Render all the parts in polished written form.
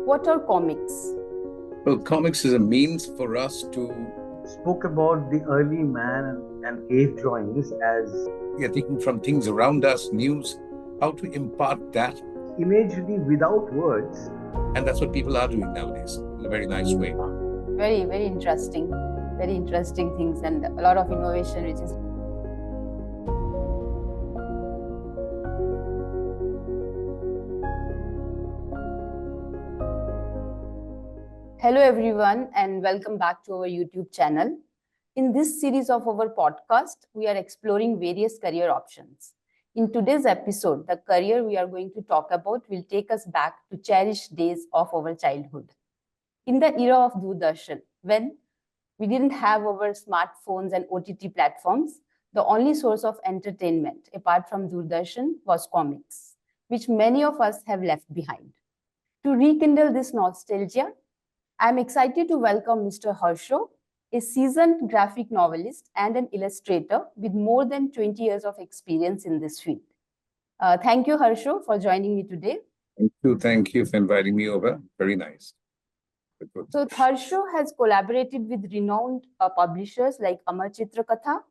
What are comics? Well, comics is a means for us to, spoke about the early man and cave drawings as we are taking from things around us, news, how to impart that. imagery without words. And that's what people are doing nowadays in a very nice way. Very, very interesting things and a lot of innovation which is. Hello everyone and welcome back to our YouTube channel. In this series of our podcast, we are exploring various career options. In today's episode, the career we are going to talk about will take us back to cherished days of our childhood. In the era of Doordarshan, when we didn't have our smartphones and OTT platforms, the only source of entertainment apart from Doordarshan was comics, which many of us have left behind. To rekindle this nostalgia, I'm excited to welcome Mr. Harsho, a seasoned graphic novelist and an illustrator with more than 20 years of experience in this field. Thank you, Harsho, for joining me today. Thank you for inviting me over. Very nice. So Harsho has collaborated with renowned publishers like Amar Chitra Katha,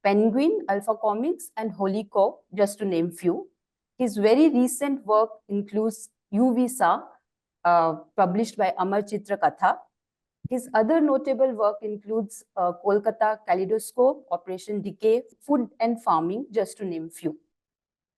Penguin, Alpha Comics, and Holy Co, just to name few. His very recent work includes Uvisa, published by Amar Chitra Katha. His other notable work includes Kolkata Kaleidoscope, Operation Decay, Food and Farming, just to name few.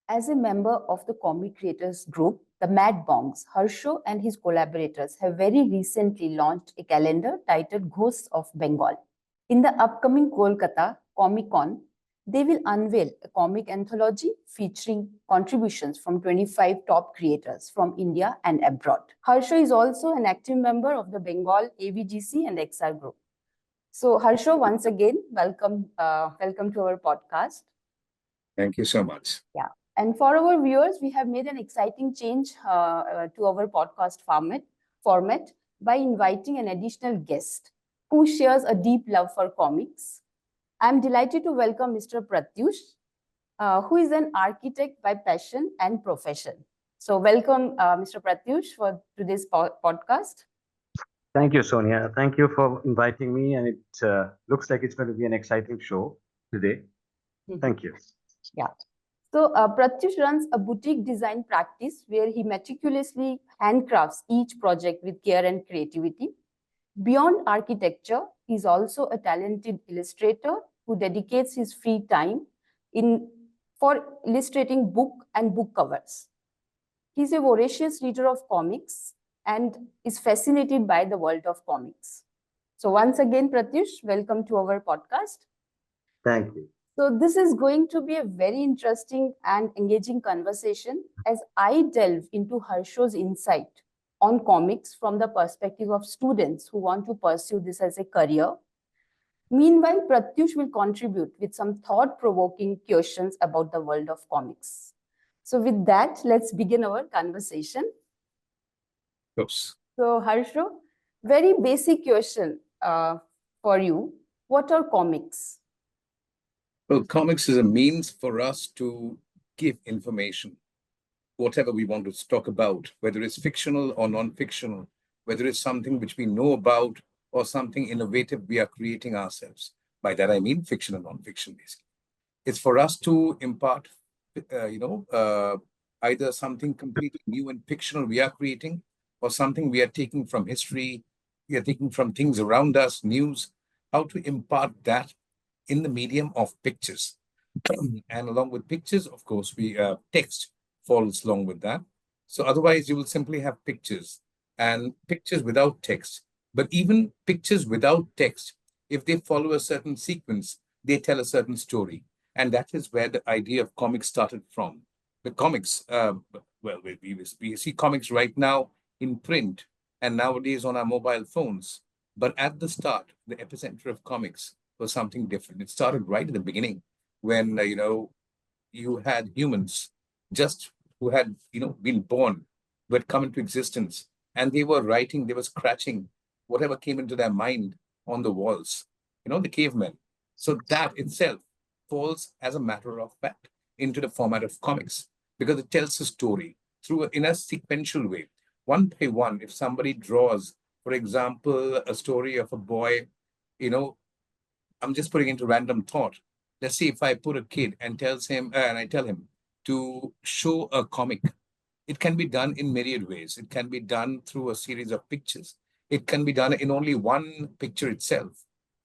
As a member of the comic creators group, the Mad Bongs, Harsho and his collaborators have very recently launched a calendar titled Ghosts of Bengal. In the upcoming Kolkata Comic Con, they will unveil a comic anthology featuring contributions from 25 top creators from India and abroad. Harsho is also an active member of the Bengal AVGC and XR group. So Harsho, once again, welcome to our podcast. Thank you so much. Yeah. And for our viewers, we have made an exciting change to our podcast format by inviting an additional guest who shares a deep love for comics. I'm delighted to welcome Mr. Protyush, who is an architect by passion and profession. So welcome, Mr. Protyush, for today's podcast. Thank you, Sonia. Thank you for inviting me, and it looks like it's going to be an exciting show today. Thank you. Yeah. So Pratyush runs a boutique design practice where he meticulously handcrafts each project with care and creativity. Beyond architecture, he's also a talented illustrator who dedicates his free time for illustrating book and book covers. He's a voracious reader of comics and is fascinated by the world of comics. So once again, Pratyush, welcome to our podcast. Thank you. So this is going to be a very interesting and engaging conversation as I delve into Harsho's insight on comics from the perspective of students who want to pursue this as a career. Meanwhile, Pratyush will contribute with some thought-provoking questions about the world of comics. So with that, let's begin our conversation. Oops. So Harsho, very basic question for you. What are comics? Well, comics is a means for us to give information, whatever we want to talk about, whether it's fictional or non-fictional, whether it's something which we know about or something innovative we are creating ourselves. By that, I mean fiction and non-fiction, basically. It's for us to impart, either something completely new and fictional we are creating or something we are taking from history, we are taking from things around us, news, how to impart that in the medium of pictures. And along with pictures, of course, text falls along with that. So otherwise, you will simply have pictures and pictures without text. But even pictures without text, if they follow a certain sequence, they tell a certain story. And that is where the idea of comics started from. The comics, we see comics right now in print and nowadays on our mobile phones. But at the start, the epicenter of comics was something different. It started right at the beginning when, you had humans just who had, been born, who had come into existence, and they were writing, they were scratching whatever came into their mind on the walls, the cavemen. So that itself falls as a matter of fact into the format of comics because it tells a story in a sequential way. one by one, if somebody draws, for example, a story of a boy, you know, I'm just putting into random thought. Let's see if I put a kid and I tell him to show a comic. It can be done in myriad ways. It can be done through a series of pictures. It can be done in only one picture itself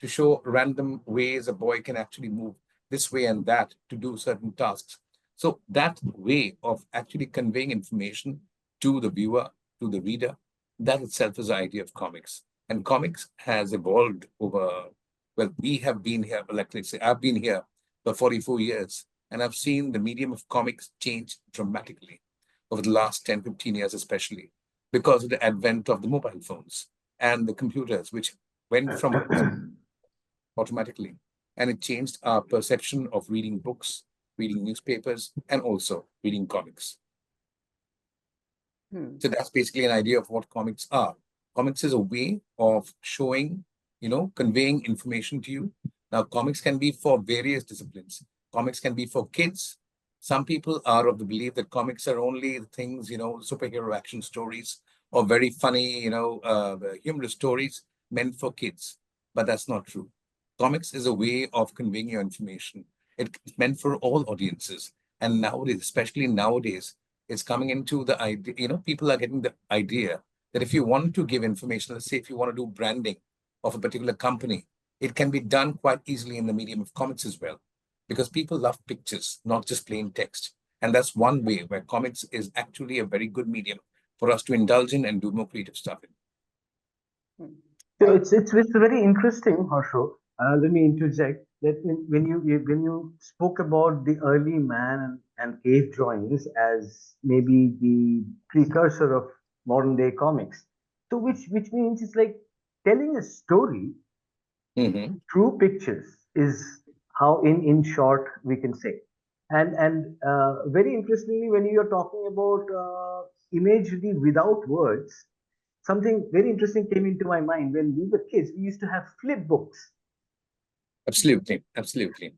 to show random ways a boy can actually move this way and that to do certain tasks. So that way of actually conveying information to the viewer, to the reader, that itself is the idea of comics. And comics has evolved over, well, we have been here, like let's say, I've been here for 44 years, and I've seen the medium of comics change dramatically over the last 10, 15 years, especially because of the advent of the mobile phones and the computers, which went from automatically. And it changed our perception of reading books, reading newspapers, and also reading comics. So that's basically an idea of what comics are. Comics is a way of showing, conveying information to you. Now, comics can be for various disciplines. Comics can be for kids. Some people are of the belief that comics are only things, superhero action stories or very funny, humorous stories meant for kids. But that's not true. Comics is a way of conveying your information. It's meant for all audiences. And nowadays, especially nowadays, it's coming into the idea, people are getting the idea that if you want to give information, let's say if you want to do branding of a particular company, it can be done quite easily in the medium of comics as well, because people love pictures, not just plain text. And that's one way where comics is actually a very good medium for us to indulge in and do more creative stuff in. So it's very interesting, Harsho. Let me interject that when you spoke about the early man and cave drawings as maybe the precursor of modern day comics, so which means it's like telling a story through pictures is how in short we can say. And very interestingly, when you're talking about imagery without words, something very interesting came into my mind. When we were kids, we used to have flip books. Absolutely, absolutely.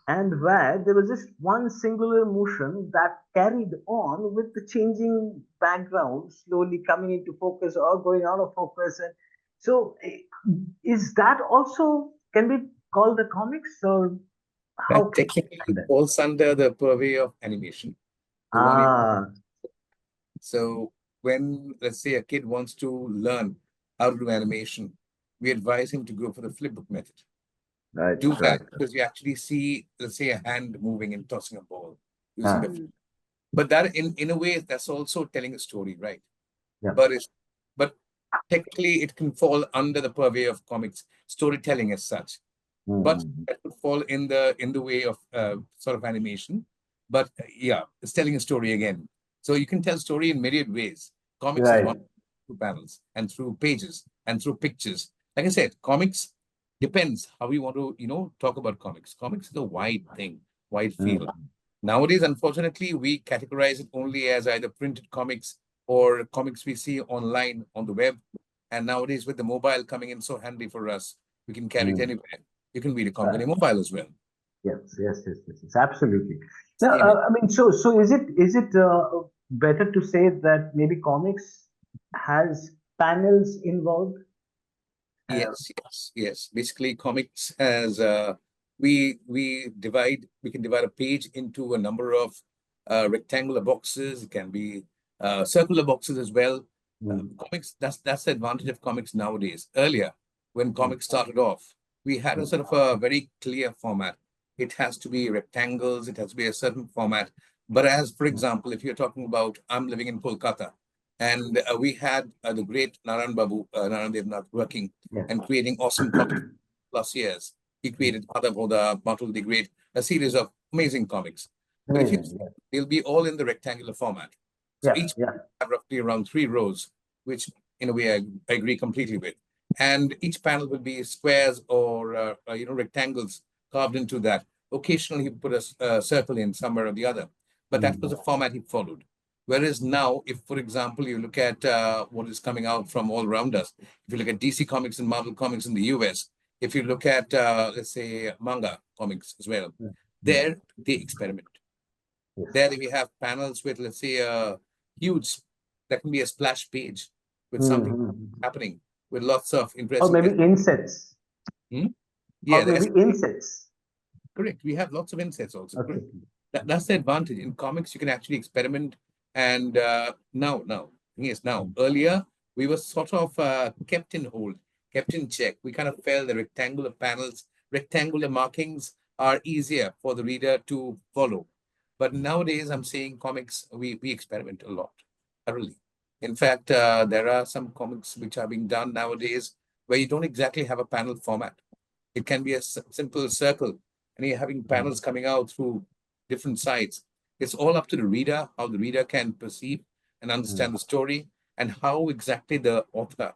And where there was just one singular motion that carried on with the changing background, slowly coming into focus or going out of focus. And so, is that also can be called the comics, or how That can technically that? falls under the purview of animation. The one Ah, So when, let's say, a kid wants to learn how to do animation, we advise him to go for the flipbook method. right, Do right. that because you actually see, let's say, a hand moving and tossing a ball using Ah, the flip. But that, in a way, that's also telling a story, right? yeah. But technically, it can fall under the purview of comics storytelling as such. But that would fall in the way of sort of animation. But yeah, it's telling a story again. So you can tell story in myriad ways. Comics is Right. one through panels and through pages and through pictures. Like I said, comics depends how we want to, talk about comics. Comics is a wide thing, wide field. Nowadays, unfortunately, we categorize it only as either printed comics or comics we see online on the web. And nowadays, with the mobile coming in so handy for us, we can carry it anywhere. You can read a comic on your mobile as well. Yes, absolutely. Now, Same it. I mean, so is it better to say that maybe comics has panels involved? Yes. Basically, comics has we can divide a page into a number of rectangular boxes. It can be circular boxes as well. Comics, that's the advantage of comics nowadays. Earlier, when comics started off, we had a sort of a very clear format. It has to be rectangles, it has to be a certain format. But as, for example, if you're talking about, I'm living in Kolkata, and we had the great Naran Babu, Naran Devnath working and creating awesome comics plus years. He created Ada Bhoda, Matul the Great, a series of amazing comics. But if you, Amazing. Yeah. they'll be all in the rectangular format. So each have roughly around 3 rows, which in a way I agree completely with. And each panel will be squares or rectangles carved into that. Occasionally he put a circle in somewhere or the other, but that was the format he followed. Whereas now, if, for example, you look at what is coming out from all around us, if you look at DC Comics and Marvel Comics in the US, if you look at, let's say, manga comics as well, there they experiment. There we have panels with, let's say, a huge That can be a splash page with something happening, with lots of Or interesting. maybe insets. Hmm? Or Yeah, maybe insets. correct. We have lots of insets also. Okay. Correct. That's the advantage. In comics, you can actually experiment. And now, yes, now, earlier, we were sort of kept in hold, kept in check. We kind of felt the rectangular panels, rectangular markings are easier for the reader to follow. But nowadays, I'm saying comics, we experiment a lot, thoroughly. In fact, there are some comics which are being done nowadays where you don't exactly have a panel format. It can be a simple circle, and you're having panels coming out through different sides. It's all up to the reader, how the reader can perceive and understand the story, and how exactly the author,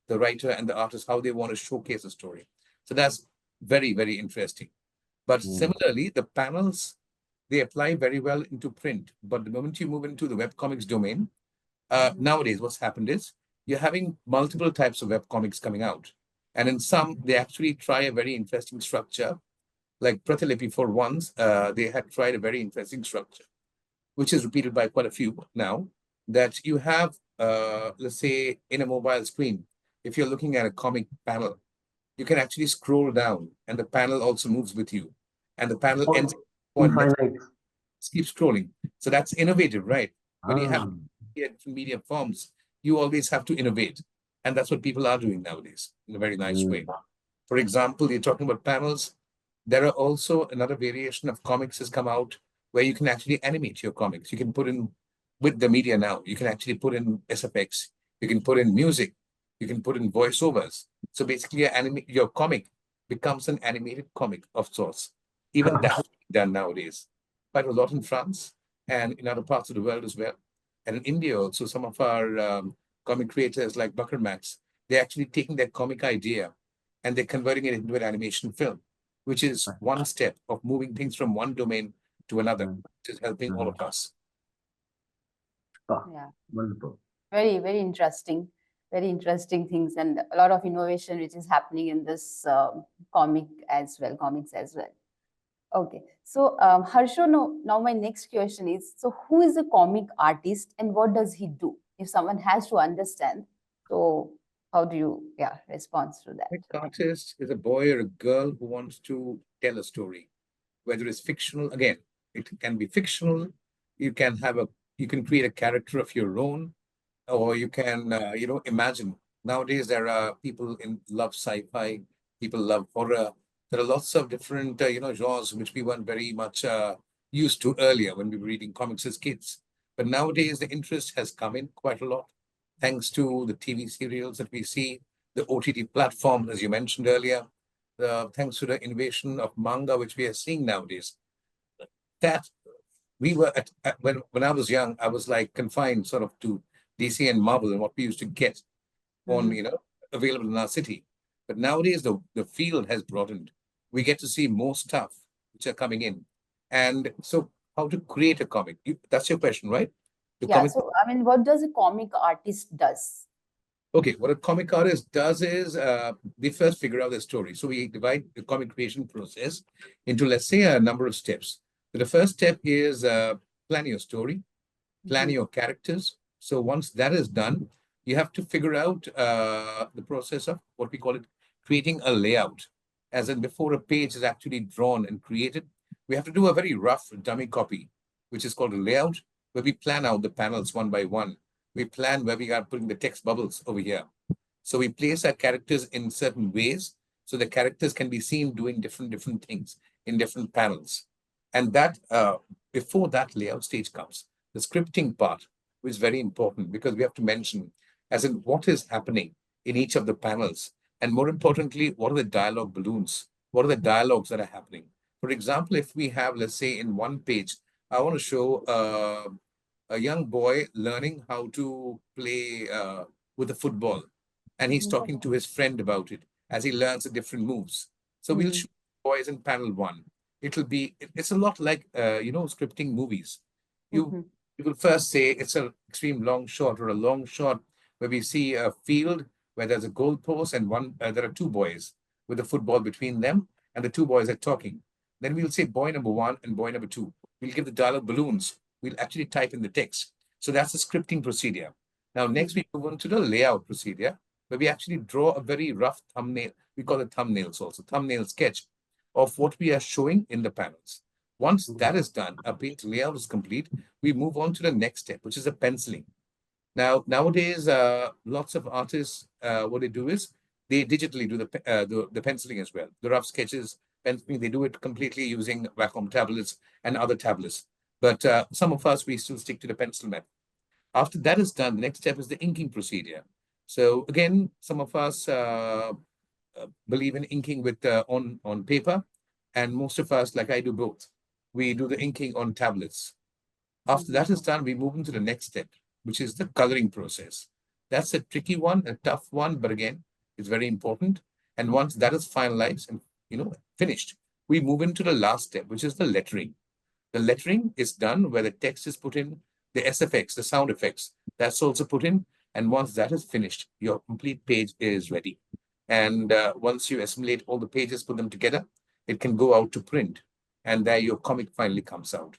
the writer, and the artist, how they want to showcase the story. So that's very, very interesting. But similarly, the panels, they apply very well into print. But the moment you move into the webcomics domain, nowadays what's happened is you're having multiple types of webcomics coming out. And in some, they actually try a very interesting structure. Like Pratilipi, for once, they had tried a very interesting structure, which is repeated by quite a few now, that you have, let's say, in a mobile screen, if you're looking at a comic panel, you can actually scroll down and the panel also moves with you. And the panel ends Or at one next, infinite. keep scrolling. So that's innovative, right? When you have Ah. different media forms, you always have to innovate. And that's what people are doing nowadays in a very nice way. For example, you're talking about panels. There are also another variation of comics has come out where you can actually animate your comics. You can put in with the media now, you can actually put in SFX, you can put in music, you can put in voiceovers. So basically, your comic becomes an animated comic of sorts. Even that's done nowadays. Quite a lot in France and in other parts of the world as well. And in India also, some of our comic creators like Bakar Max, they're actually taking that comic idea and they're converting it into an animation film, which is one step of moving things from one domain to another, which is helping all of us. Yeah, Wonderful. very interesting, very interesting things, and a lot of innovation which is happening in this comics as well. Okay, so Harsho, now my next question is: so who is a comic artist and what does he do? If someone has to understand, so how do you, respond to that? Comic artist is a boy or a girl who wants to tell a story, whether it's fictional. Again, it can be fictional. You can have you can create a character of your own, or you can, imagine. Nowadays, there are people in love sci-fi, people love horror. There are lots of different, genres which we weren't very much used to earlier when we were reading comics as kids. But nowadays, the interest has come in quite a lot, thanks to the TV serials that we see, the OTT platforms, as you mentioned earlier, thanks to the innovation of manga, which we are seeing nowadays. That we were when I was young, I was like confined sort of to DC and Marvel and what we used to get on, available in our city. But nowadays, the field has broadened. We get to see more stuff which are coming in. And so, how to create a comic? That's your question, right? The Yeah, comic. so I mean, what does a comic artist does? Okay, what a comic artist does is they first figure out the story. So we divide the comic creation process into, let's say, a number of steps. So the first step is plan your story, plan your characters. So once that is done, you have to figure out the process of what we call it creating a layout. As in, before a page is actually drawn and created, we have to do a very rough dummy copy, which is called a layout, where we plan out the panels one by one. We plan where we are putting the text bubbles over here. So we place our characters in certain ways, so the characters can be seen doing different things in different panels. And that before that layout stage comes, the scripting part is very important because we have to mention as in what is happening in each of the panels. And more importantly, what are the dialogue balloons? What are the dialogues that are happening? For example, if we have, let's say, in one page, I want to show a young boy learning how to play with a football. And he's talking to his friend about it as he learns the different moves. So we'll show boys in panel one. It's a lot like, scripting movies. You, you will first say it's an extreme long shot or a long shot where we see a field where there's a goal post and there are two boys with a football between them and the two boys are talking. Then we'll say boy number one and boy number two. We'll give the dialogue balloons. We'll actually type in the text. So that's the scripting procedure. Now, next we move on to the layout procedure, where we actually draw a very rough thumbnail. We call it thumbnails also, thumbnail sketch of what we are showing in the panels. Once that is done, a page layout is complete, we move on to the next step, which is a penciling. Now, nowadays, lots of artists, what they do is they digitally do the penciling as well. The rough sketches, penciling, they do it completely using Wacom tablets and other tablets. But some of us, we still stick to the pencil method. After that is done, the next step is the inking procedure. So again, some of us believe in inking with on paper, and most of us, like I do both, we do the inking on tablets. After that is done, we move into the next step, which is the coloring process. That's a tricky one, a tough one, but again, it's very important. And once that is finalized and finished, we move into the last step, which is the lettering. The lettering is done where the text is put in, the SFX, the sound effects, that's also put in. And once that is finished, your complete page is ready. And once you assimilate all the pages, put them together, it can go out to print. And there your comic finally comes out.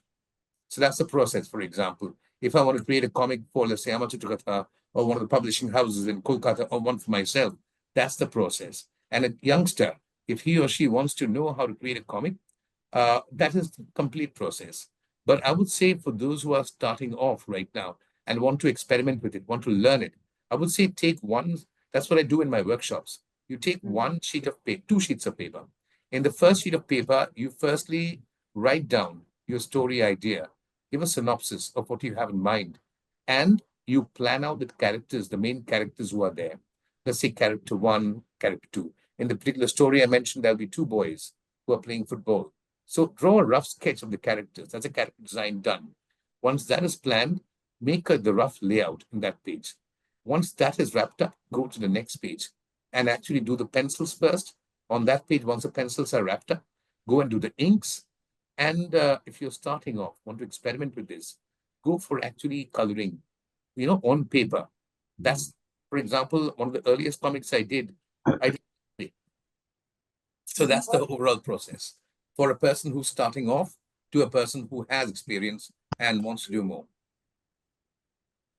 So that's the process. For example, if I want to create a comic for, let's say, Amachitrakatha or one of the publishing houses in Kolkata or one for myself, that's the process. And a youngster, if he or she wants to know how to create a comic, that is the complete process. But I would say for those who are starting off right now and want to experiment with it, want to learn it, I would say take one. That's what I do in my workshops. You take one sheet of paper, two sheets of paper. In the first sheet of paper, you firstly write down your story idea, give a synopsis of what you have in mind, and you plan out the characters, the main characters who are there. Let's say character one, character two. In the particular story I mentioned, there'll be two boys who are playing football. So draw a rough sketch of the characters. That's a character design done. Once that is planned, make the rough layout in that page. Once that is wrapped up, go to the next page and actually do the pencils first. On that page, once the pencils are wrapped up, go and do the inks. And if you're starting off, want to experiment with this, go for actually coloring, on paper. That's, for example, one of the earliest comics I did. So that's the overall process for a person who's starting off to a person who has experience and wants to do more.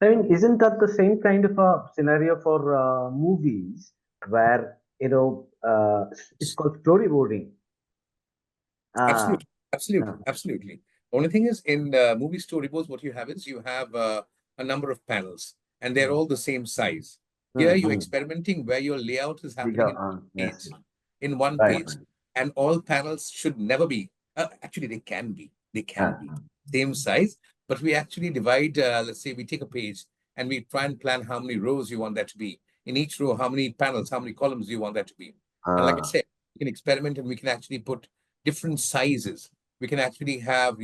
I mean, isn't that the same kind of a scenario for movies where, it's called storyboarding? Ah, Absolutely, absolutely, yeah. absolutely. Only thing is, in movie storyboards, what you have is you have a number of panels, and they're all the same size. Here, you're Mm-hmm. experimenting where your layout is happening Bigger, in yes, page, in one right, page, right. and all panels should never be. Actually, they can Ah, be same size, but we actually divide. Let's say we take a page and we try and plan how many rows you want that to be. In each row, how many panels, how many columns you want that to be. And like I ah, said, we can experiment and we can actually put different sizes. We can actually have,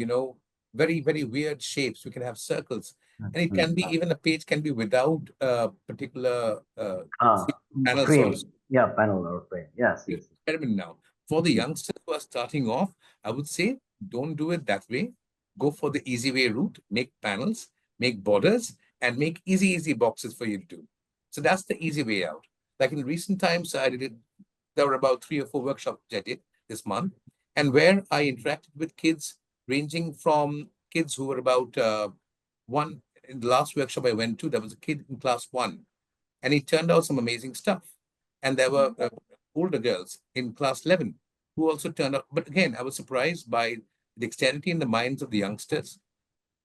very, very weird shapes. We can have circles. And it can mm. be even a page can be without particular Ah, panels also. frame. Yeah, panel or frame. Yes, We yes. experiment now. For the Mm. youngsters who are starting off, I would say don't do it that way. Go for the easy way route, make panels, make borders, and make easy, easy boxes for you to do. So that's the easy way out. Like in recent times, I did it, there were about 3 or 4 workshops I did this month, and where I interacted with kids ranging from kids who were about one. In the last workshop I went to, there was a kid in class one, and he turned out some amazing stuff. And there were older girls in class 11 who also turned out. But again, I was surprised by the dexterity in the minds of the youngsters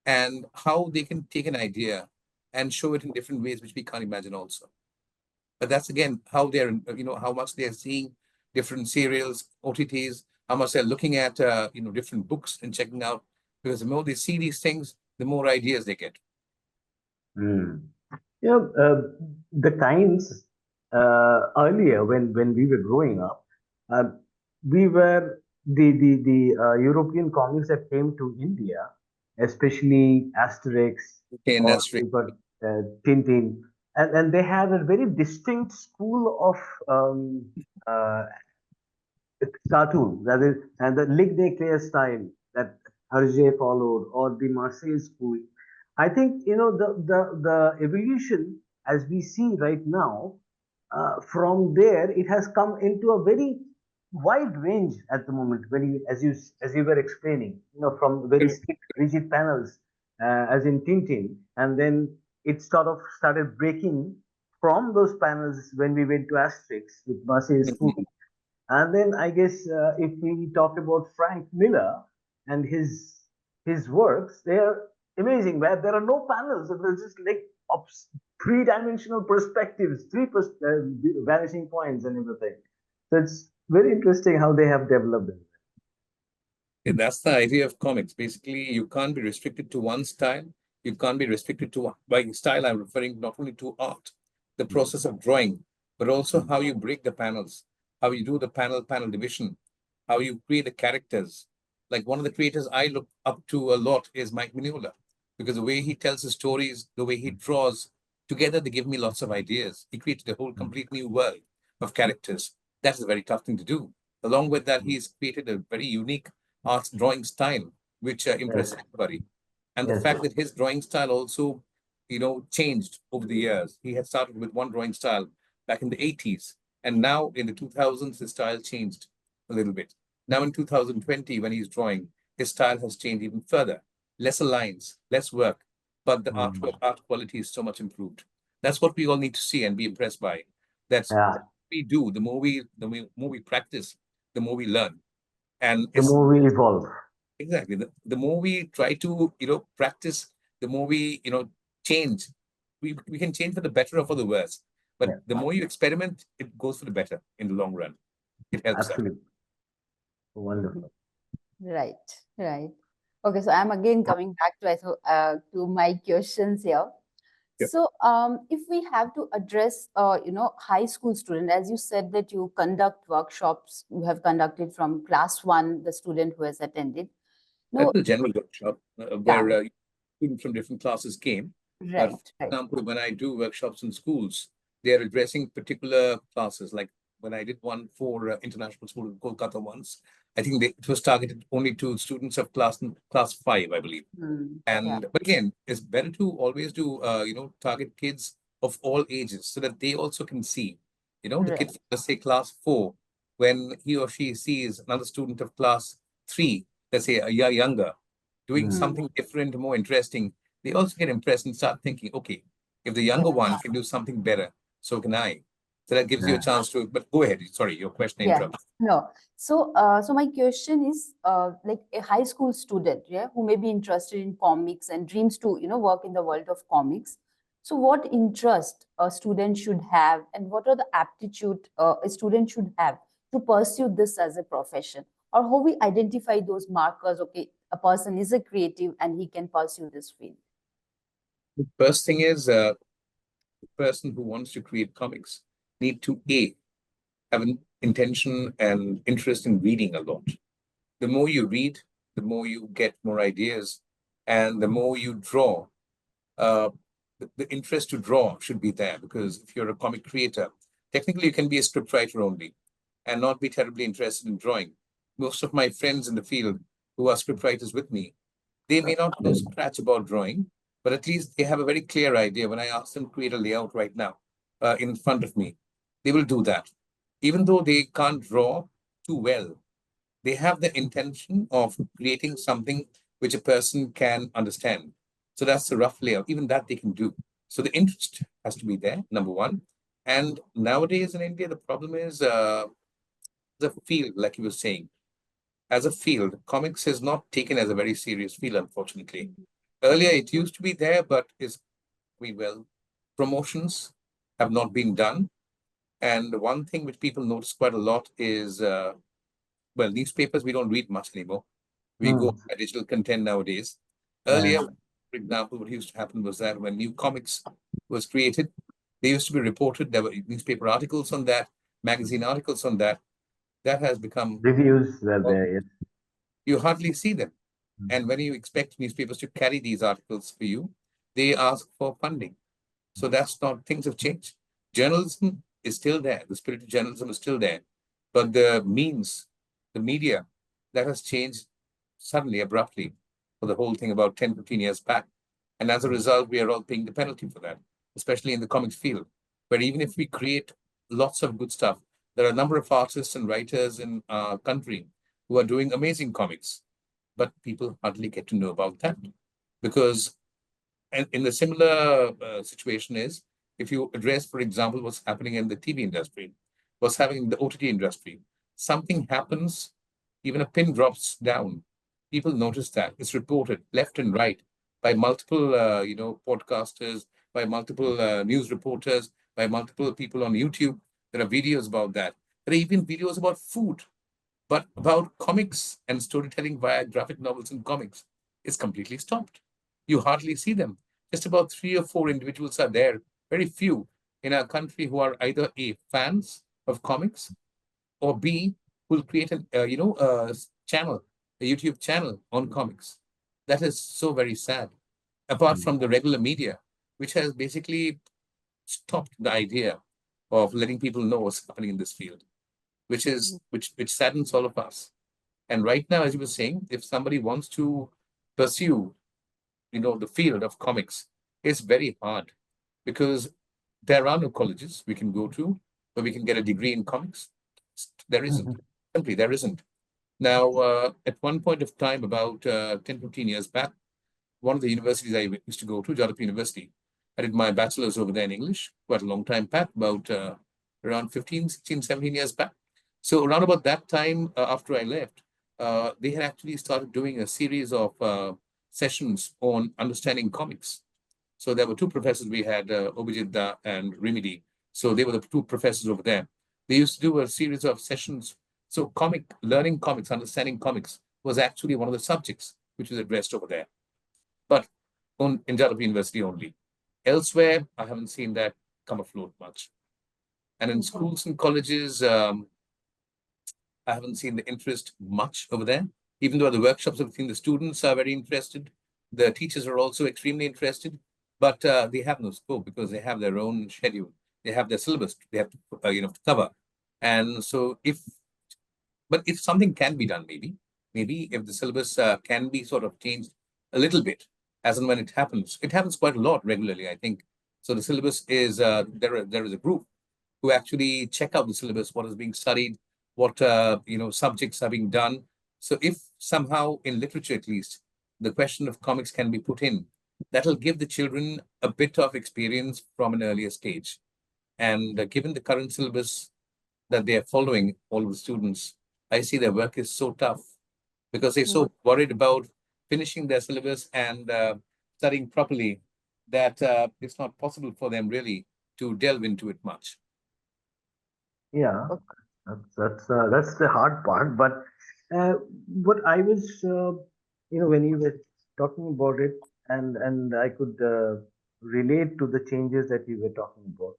and how they can take an idea and show it in different ways, which we can't imagine also. But that's again how they're, how much they're seeing different serials, OTTs, how much they're looking at, different books and checking out. Because the more they see these things, the more ideas they get. Mm. You know, the times earlier when we were growing up, uh, we were the European comics that came to India, especially Asterix, Okay, and or that's we got Tintin, and they had a very distinct school of uh, cartoon, that is, and the Ligue des Clairs style that Hergé followed, or the Marseille school. I think the evolution as we see right now, from there it has come into a very wide range at the moment. Very, as you were explaining, from very strict rigid panels, as in Tintin, and then it sort of started breaking from those panels when we went to Asterix with Marseille's food. Mhm. And then I guess if we talk about Frank Miller and his works, they are amazing. Where there are no panels, there's just like three-dimensional perspectives, vanishing points, and everything. So it's very interesting how they have developed it. And that's the idea of comics. Basically, you can't be restricted to one style. You can't be restricted to, by style, I'm referring not only to art, the process of drawing, but also how you break the panels, how you do the panel division, how you create the characters. Like one of the creators I look up to a lot is Mike Mignola, because the way he tells his stories, the way he draws, together they give me lots of ideas. He created a whole complete new world of characters. That's a very tough thing to do. Along with that, he's created a very unique art drawing style, which Yes, impressed everybody. And the yes. fact that his drawing style also, changed over the years. He had started with one drawing style back in the 80s, and now in the 2000s, his style changed a little bit. Now in 2020, when he's drawing, his style has changed even further. Lesser lines, less work, but the Mm. art quality is so much improved. That's what we all need to see and be impressed by. That's Yeah, we do. The more we practice, the more we learn. And the it's more we evolve. exactly the more we try to practice, the more we change. We can change for the better or for the worse. But Yeah, the more you experiment, it goes for the better in the long run. It helps out. absolutely. Wonderful. Right, right. Okay, so I'm again coming back to my questions here. Yeah. So, if we have to address, high school student, as you said that you conduct workshops, you have conducted from class one, the student who has attended. That's No, the general workshop yeah, where students from different classes came. For right, right, example, when I do workshops in schools, they are addressing particular classes. Like when I did one for international school in Kolkata once, I think it was targeted only to students of class five, I believe. yeah, And but again, it's better to always do target kids of all ages so that they also can see, the right, kids, let's say class four, when he or she sees another student of class three, let's say a year younger, doing Mm. mm, something different, more interesting, they also get impressed and start thinking, okay, if the yeah. younger one can do something better, so can I. So that gives you a Yeah. chance to, but go ahead. Sorry, your question Yeah, interrupted. no. So, so my question is, like a high school student, yeah, who may be interested in comics and dreams to, work in the world of comics. So, what interest a student should have, and what are the aptitude a student should have to pursue this as a profession, or how we identify those markers? Okay, a person is a creative and he can pursue this field. The first thing is the person who wants to create comics need to have an intention and interest in reading a lot. The more you read, the more you get more ideas, and the more you draw. Uh, the interest to draw should be there because if you're a comic creator, technically you can be a scriptwriter only and not be terribly interested in drawing. Most of my friends in the field who are scriptwriters with me, they may not know scratch about drawing, but at least they have a very clear idea. When I ask them to create a layout right now in front of me, they will do that. Even though they can't draw too well, they have the intention of creating something which a person can understand. So that's the rough layout. Even that they can do. So the interest has to be there, number one. And nowadays in India, the problem is the field, like you were saying. As a field, comics is not taken as a very serious field, unfortunately. Earlier, it used to be there, but is well, promotions have not been done. And one thing which people notice quite a lot is, well, newspapers we don't read much anymore. We go Mm. by digital content nowadays. Yeah. Earlier, for example, what used to happen was that when new comics was created, they used to be reported. There were newspaper articles on that, magazine articles on that. That has become, Reviews were well, there. Yes. you hardly see them. Mm. And when you expect newspapers to carry these articles for you, they ask for funding. So that's not, things have changed. Journalism is still there. The spirit of journalism is still there. But the means, the media, that has changed suddenly, abruptly, for the whole thing about 10, 15 years back. And as a result, we are all paying the penalty for that, especially in the comics field, where even if we create lots of good stuff, there are a number of artists and writers in our country who are doing amazing comics, but people hardly get to know about that because and in the similar situation is, if you address, for example, what's happening in the TV industry, what's happening in the OTT industry, something happens, even a pin drops down. People notice that. It's reported left and right by multiple, podcasters, by multiple news reporters, by multiple people on YouTube. There are videos about that. There are even videos about food, but about comics and storytelling via graphic novels and comics, it's completely stopped. You hardly see them. Just about 3 or 4 individuals are there, very few in our country who are either A, fans of comics, or B, will create a channel, a YouTube channel on comics. That is so very sad. Apart Mm. from the regular media, which has basically stopped the idea of letting people know what's happening in this field, which saddens all of us. And right now, as you were saying, if somebody wants to pursue, the field of comics, it's very hard because there are no colleges we can go to where we can get a degree in comics. There isn't. Mhm. Simply, there isn't. Now, at one point of time, about 10, 15 years back, one of the universities I used to go to, Jalap University, I did my bachelor's over there in English quite a long time back, about around 15, 16, 17 years back. So around about that time, after I left, they had actually started doing a series of sessions on understanding comics. So there were two professors we had, Obijit Da and Rimidi. So they were the two professors over there. They used to do a series of sessions. So learning comics, understanding comics was actually one of the subjects which was addressed over there, but in Jalap University only. Elsewhere, I haven't seen that come afloat much. And in schools and colleges, I haven't seen the interest much over there. Even though the workshops, I've seen the students are very interested. The teachers are also extremely interested, but they have no scope because they have their own schedule. They have their syllabus they have to, to cover. And so but if something can be done, maybe if the syllabus can be sort of changed a little bit, as and when it happens quite a lot regularly, I think. So the syllabus is, there is a group who actually check out the syllabus, what is being studied, what subjects are being done. So if somehow in literature at least the question of comics can be put in, that'll give the children a bit of experience from an earlier stage. And given the current syllabus that they are following, all of the students, I see their work is so tough because they're so worried about finishing their syllabus and studying properly that it's not possible for them really to delve into it much. Yeah, that's the hard part. But uh, what I was, when you were talking about it, and I could relate to the changes that you were talking about.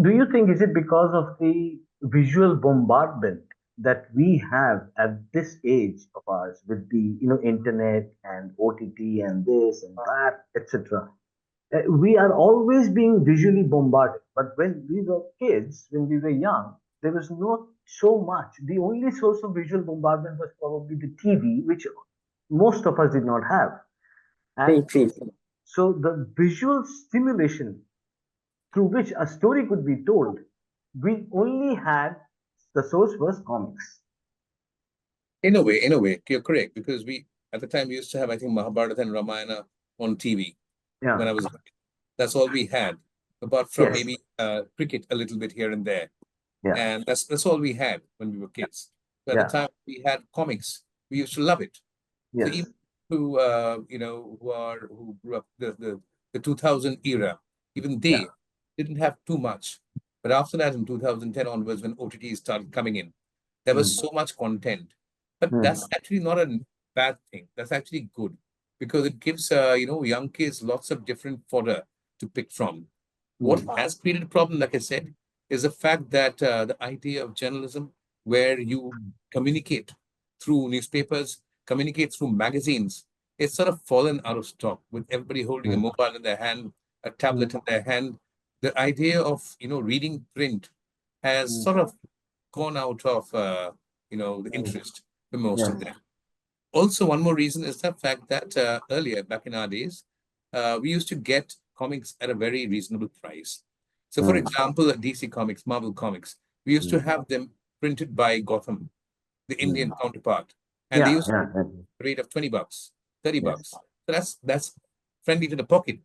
Do you think, is it because of the visual bombardment that we have at this age of ours with the, internet and OTT and this and that, etc.? We are always being visually bombarded. But when we were kids, when we were young, there was not so much. The only source of visual bombardment was probably the TV, which most of us did not have. True, And true. so the visual stimulation through which a story could be told, we only had, the source was comics. In a way, you're correct because we at the time we used to have, I think, Mahabharata and Ramayana on TV when Yeah. I was. That's all we had, apart from Yes. maybe cricket a little bit here and there, Yeah. and that's all we had when we were kids. So at the Yeah. time we had comics, we used to love it. So Yes. even who grew up the 2000 era, even Yeah. they didn't have too much. But after that, in 2010 onwards, when OTT started coming in, there was Mm. so much content. But Mm. that's actually not a bad thing. That's actually good because it gives young kids lots of different fodder to pick from. What Mm. has created a problem, like I said, is the fact that the idea of journalism, where you communicate through newspapers, communicate through magazines, it's sort of fallen out of stock with everybody holding a Mm. mobile in their hand, a Mm. tablet in their hand. The idea of reading print has Mm. sort of gone out of the Mm. interest for most Yeah. of them. Also, one more reason is the fact that earlier, back in our days, we used to get comics at a very reasonable price. So, for Mm. example, DC Comics, Marvel Comics, we used to Mm. have them printed by Gotham, the Indian Mm. counterpart, and they Yeah. used to Yeah. be at a rate of $20, $30. Yes. So that's friendly to the pocket.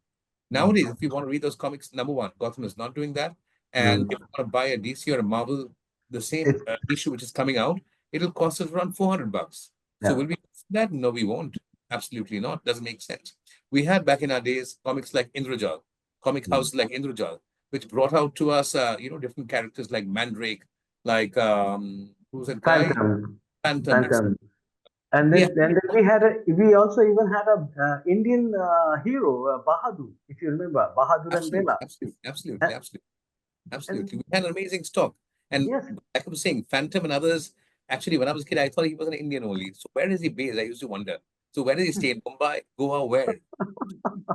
Nowadays, if you want to read those comics, number one, Gotham is not doing that. And if you want to buy a DC or a Marvel, the same It's, issue which is coming out, it'll cost us around $400. So yeah. will we do that? No, we won't. Absolutely not. Doesn't make sense. We had back in our days comics like Indrajal, comic Mm. houses like Indrajal, which brought out to us, different characters like Mandrake, like who's that guy? Phantom, Phantom. Phantom. And We then, had, we also even had a Indian hero, Bahadur, if you remember, Bahadur and absolutely, Bela. absolutely, Uh, absolutely, absolutely. and Absolutely. We had an amazing stock. And yes, like I was saying, Phantom and others, actually, when I was a kid, I thought he was an Indian only. So where is he based? I used to wonder. So where does he stay? In Mumbai? Goa? Where?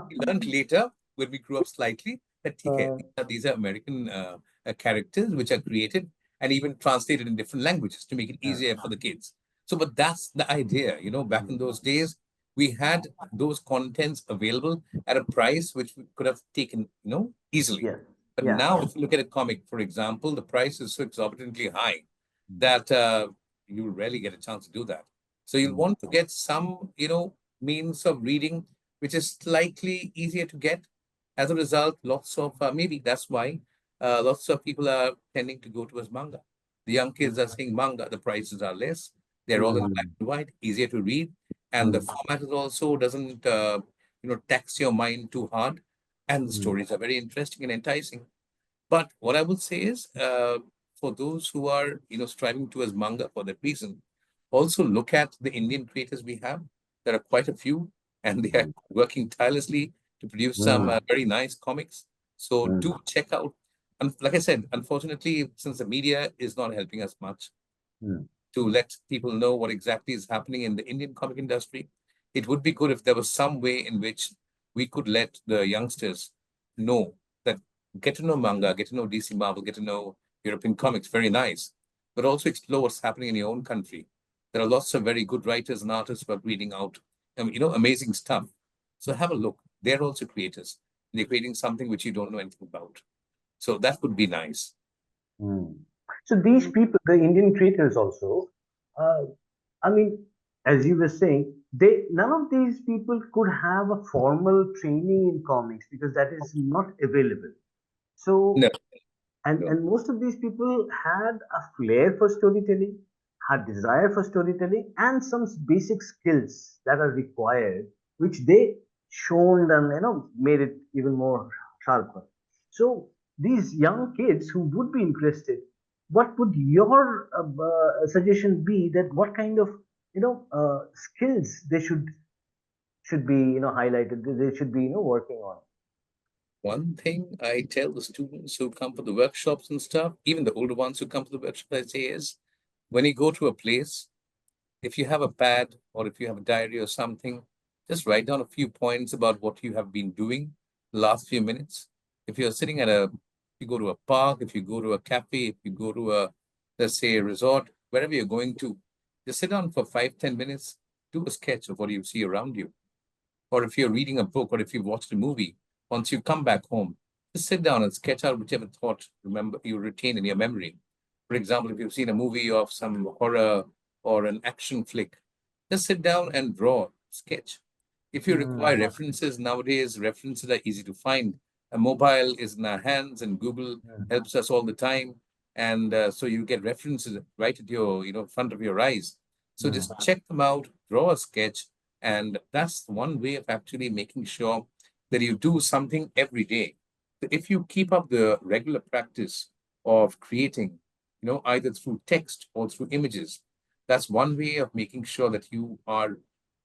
We learned later, when we grew up slightly, that okay, uh, these are American characters which are created and even translated in different languages to make it uh, easier for the kids. So, but that's the idea. Back in those days, we had those contents available at a price which we could have taken, easily. yes, But yeah. now, if you look at a comic, for example, the price is so exorbitantly high that you rarely get a chance to do that. So you'll Mm, want to get some, means of reading which is slightly easier to get. As a result, lots of maybe that's why lots of people are tending to go towards manga. The young kids are saying manga. The prices are less. They're all in black mm, and white, easier to read, and the mm, format is also doesn't tax your mind too hard, and the mm, stories are very interesting and enticing. But what I would say is, for those who are, striving towards manga for that reason, also look at the Indian creators we have. There are quite a few, and they are mm, working tirelessly to produce some mm, very nice comics. So mm, do check out. And like I said, unfortunately, since the media is not helping us much, mm, to let people know what exactly is happening in the Indian comic industry. It would be good if there was some way in which we could let the youngsters know that get to know manga, get to know DC Marvel, get to know European comics, very nice, but also explore what's happening in your own country. There are lots of very good writers and artists who are reading out, amazing stuff. So have a look. They're also creators. They're creating something which you don't know anything about. So that would be nice. mm. So these people, the Indian creators also, uh, I mean, as you were saying, they none of these people could have a formal training in comics because that is not available. So No, no. and most of these people had a flair for storytelling, had desire for storytelling, and some basic skills that are required, which they shone and made it even more sharper. So these young kids who would be interested, what would your suggestion be that what kind of skills they should be highlighted, they should be working on? One thing I tell the students who come for the workshops and stuff, even the older ones who come to the workshop, I say is when you go to a place, if you have a pad or if you have a diary or something, just write down a few points about what you have been doing the last few minutes. If you're sitting if you go to a park, if you go to a cafe, if you go to let's say, a resort, wherever you're going to, just sit down for 5, 10 minutes, do a sketch of what you see around you. Or if you're reading a book or if you've watched a movie, once you come back home, just sit down and sketch out whichever thought remember you retain in your memory. For example, if you've seen a movie of some horror or an action flick, just sit down and draw, sketch. If you require Mm, references nowadays, references are easy to find. A mobile is in our hands, and Google mm, helps us all the time. And so you get references right at your, front of your eyes. So mm, just check them out, draw a sketch, and that's one way of actually making sure that you do something every day. If you keep up the regular practice of creating, either through text or through images, that's one way of making sure that you are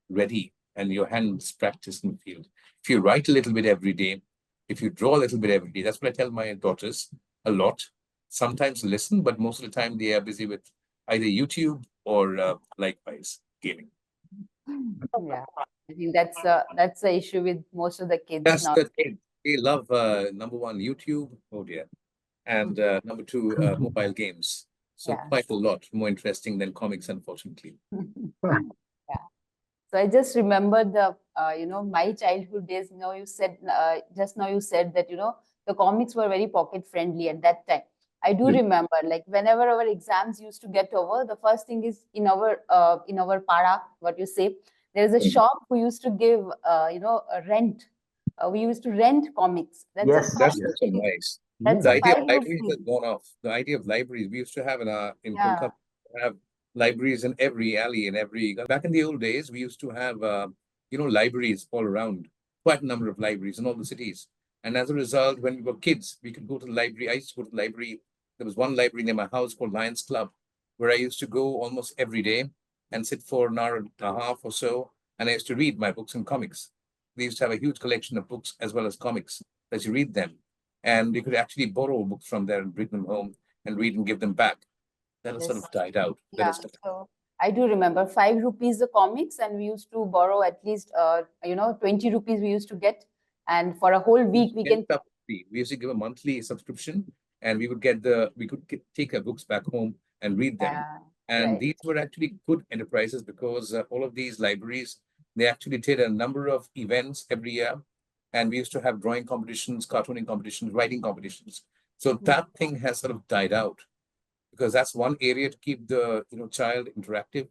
ready and your hands practice in the field. If you write a little bit every day, if you draw a little bit every day, that's what I tell my daughters a lot. Sometimes listen, but most of the time they are busy with either YouTube or likewise gaming. Yeah, I think that's the issue with most of the kids That's now. the thing. They love number one, YouTube. Oh dear. And number two, mobile games. So Yeah. quite a lot more interesting than comics, unfortunately. Yeah. So I just remember my childhood days. Just now you said that, the comics were very pocket friendly at that time. I do remember, like, whenever our exams used to get over, the first thing is in our para, what you say, there is a shop who used to give, a rent we used to rent comics. That's a Yes, That's five yes, also rupees. nice. That's The a yes. idea of 5 libraries rupees. has gone off. The idea of libraries, we used to have in Yeah, Kolkata, have libraries in every alley, in every. Back in the old days, we used to have, libraries all around, quite a number of libraries in all the cities. And as a result, when we were kids, we could go to the library. I used to go to the library. There was one library near my house called Lions Club, where I used to go almost every day and sit for an hour and a half or so. And I used to read my books and comics. We used to have a huge collection of books as well as comics as you read them. And you could actually borrow books from there and bring them home and read and give them back. That has sort yes. of died out. That Yeah. is So I do remember 5 rupees the comics, and we used to borrow at least 20 rupees we used to get. And for a whole we used week to we get can. stuff free. We used to give a monthly subscription, and we could take our books back home and read them. Yeah, And right. these were actually good enterprises because all of these libraries, they actually did a number of events every year. And we used to have drawing competitions, cartooning competitions, writing competitions. So that thing has sort of died out because that's one area to keep the child interactive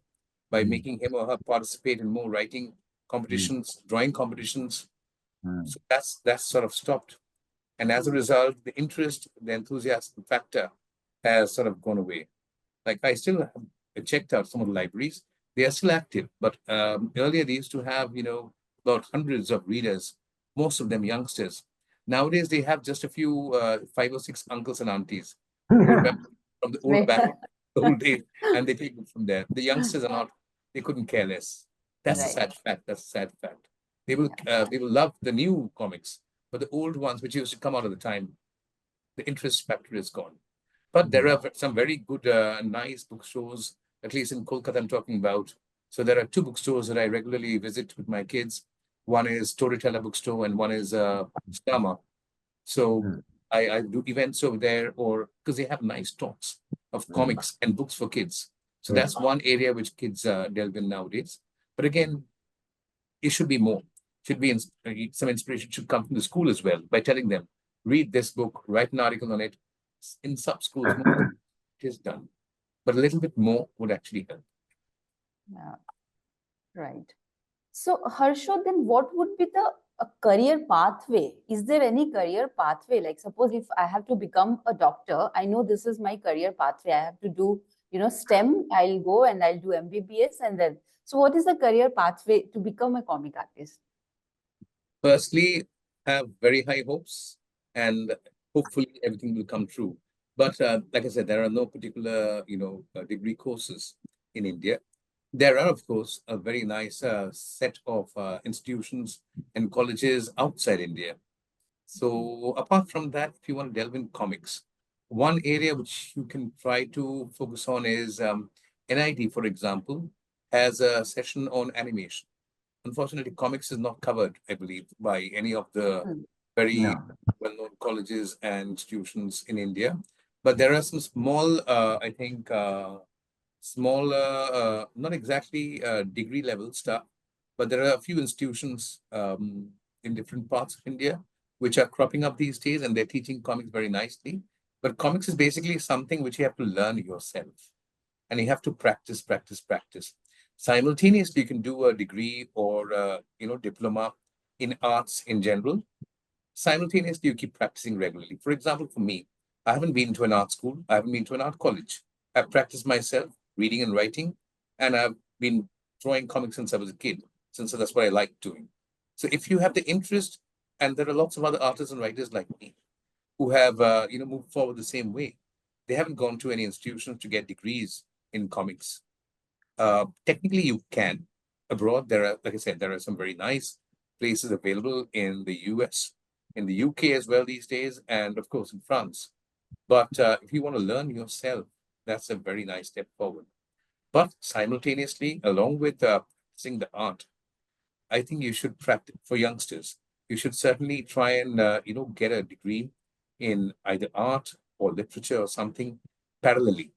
by Mm, making him or her participate in more writing mm, competitions, drawing competitions. mm, So that's sort of stopped. And as a Mm. result, the interest, the enthusiasm factor has sort of gone away. Like I still have checked out some of the libraries. They are still active, but earlier they used to have, about hundreds of readers, most of them youngsters. Nowadays they have just a few, 5 or 6 uncles and aunties who remember from the old back old days, and they take it from there. The youngsters are not; they couldn't care less. That's a Right. sad fact. That's a sad fact. Yeah. They will love the new comics, but the old ones, which used to come out at the time, the interest factor is gone. But there mm, are some very good, nice bookstores, at least in Kolkata, I'm talking about. So there are 2 bookstores that I regularly visit with my kids. One is Storyteller Bookstore and one is Stama. So mm, I do events over there, or because they have nice talks of mm. comics and books for kids. So Yes. that's one area which kids delve in nowadays. But again, it should be more. Should be some inspiration should come from the school as well by telling them, read this book, write an article on it. In some schools, most of it is done, but a little bit more would actually help. Yeah. Right. So, Harsho, then what would be the career pathway? Is there any career pathway? Like, suppose if I have to become a doctor, I know this is my career pathway. I have to do, STEM. I'll go and I'll do MBBS, and then. So, what is the career pathway to become a comic artist? Firstly, have very high hopes, and hopefully everything will come true. But like I said, there are no particular, degree courses in India. There are, of course, a very nice set of institutions and colleges outside India. So apart from that, if you want to delve in comics, one area which you can try to focus on is NIT, for example, has a session on animation. Unfortunately, comics is not covered, I believe, by any of the Hmm. very No. well-known colleges and institutions in India. But there are some small, I think, smaller, not exactly degree level stuff, but there are a few institutions in different parts of India which are cropping up these days, and they're teaching comics very nicely. But comics is basically something which you have to learn yourself, and you have to practice, practice, practice. Simultaneously, you can do a degree or diploma in arts in general. Simultaneously, you keep practicing regularly. For example, for me, I haven't been to an art school. I haven't been to an art college. I've practiced myself reading and writing, and I've been drawing comics since I was a kid, since that's what I like doing. So if you have the interest, and there are lots of other artists and writers like me who have moved forward the same way. They haven't gone to any institutions to get degrees in comics. Technically, you can abroad. There are, like I said, there are some very nice places available in the US, in the UK as well these days, and of course in France. But if you want to learn yourself, that's a very nice step forward. But simultaneously, along with practicing the art, I think you should practice for youngsters. You should certainly try and get a degree in either art or literature or something parallelly,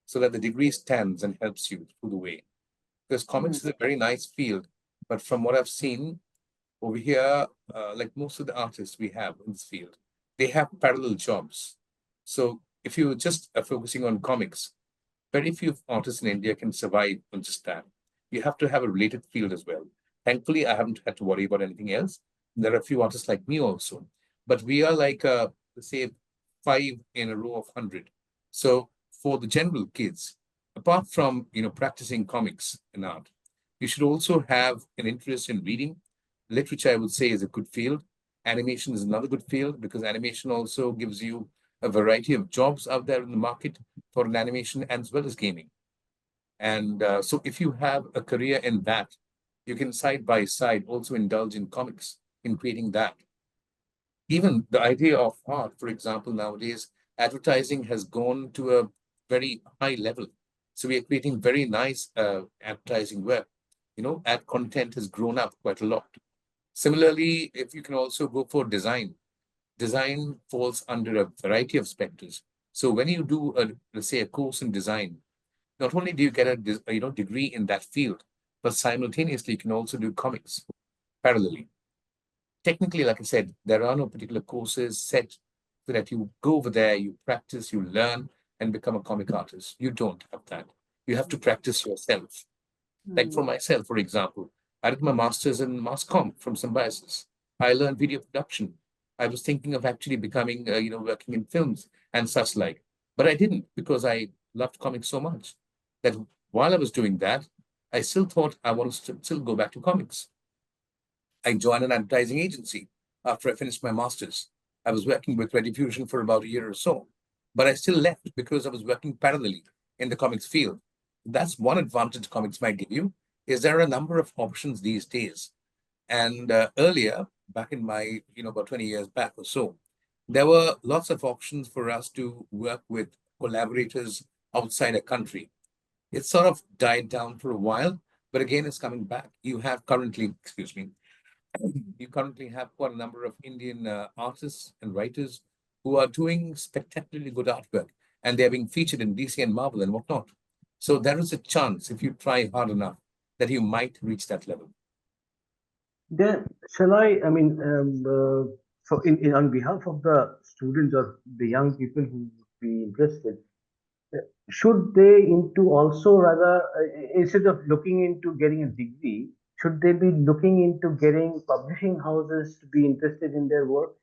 so that the degree stands and helps you through the way. Because Hmm. comics is a very nice field, but from what I've seen over here, like most of the artists we have in this field, they have parallel jobs. So if you just are focusing on comics, very few artists in India can survive on just that. You have to have a related field as well. Thankfully, I haven't had to worry about anything else. There are a few artists like me also, but we are like, say, five in a row of 100. So for the general kids, apart from, practicing comics and art, you should also have an interest in reading. Literature, I would say, is a good field. Animation is another good field because animation also gives you a variety of jobs out there in the market for an animation as well as gaming. And so if you have a career in that, you can side by side also indulge in comics, in creating that. Even the idea of art, for example, nowadays, advertising has gone to a very high level. So we are creating very nice advertising work. Ad content has grown up quite a lot. Similarly, if you can also go for design, design falls under a variety of specters. So when you do, let's say, a course in design, not only do you get a degree in that field, but simultaneously you can also do comics parallelly. Technically, like I said, there are no particular courses set so that you go over there, you practice, you learn, and become a comic artist. You don't have that. You have to practice yourself. Like for myself, for example, I did my master's in mass comm from Symbiosis. I learned video production. I was thinking of actually becoming, working in films and such like, but I didn't because I loved comics so much that while I was doing that, I still thought I wanted to still go back to comics. I joined an advertising agency after I finished my master's. I was working with Ready Fusion for about a year or so, but I still left because I was working parallelly in the comics field. That's one advantage comics might give you, is there are a number of options these days. And earlier, back in my, about 20 years back or so, there were lots of options for us to work with collaborators outside a country. It sort of died down for a while, but again, it's coming back. You have currently, excuse me, you currently have quite a number of Indian artists and writers who are doing spectacularly good artwork, and they're being featured in DC and Marvel and whatnot. So there is a chance, if you try hard enough, that you might reach that level. Then, shall I mean, so on behalf of the students or the young people who would be interested, should they into also rather instead of looking into getting a degree, should they be looking into getting publishing houses to be interested in their work,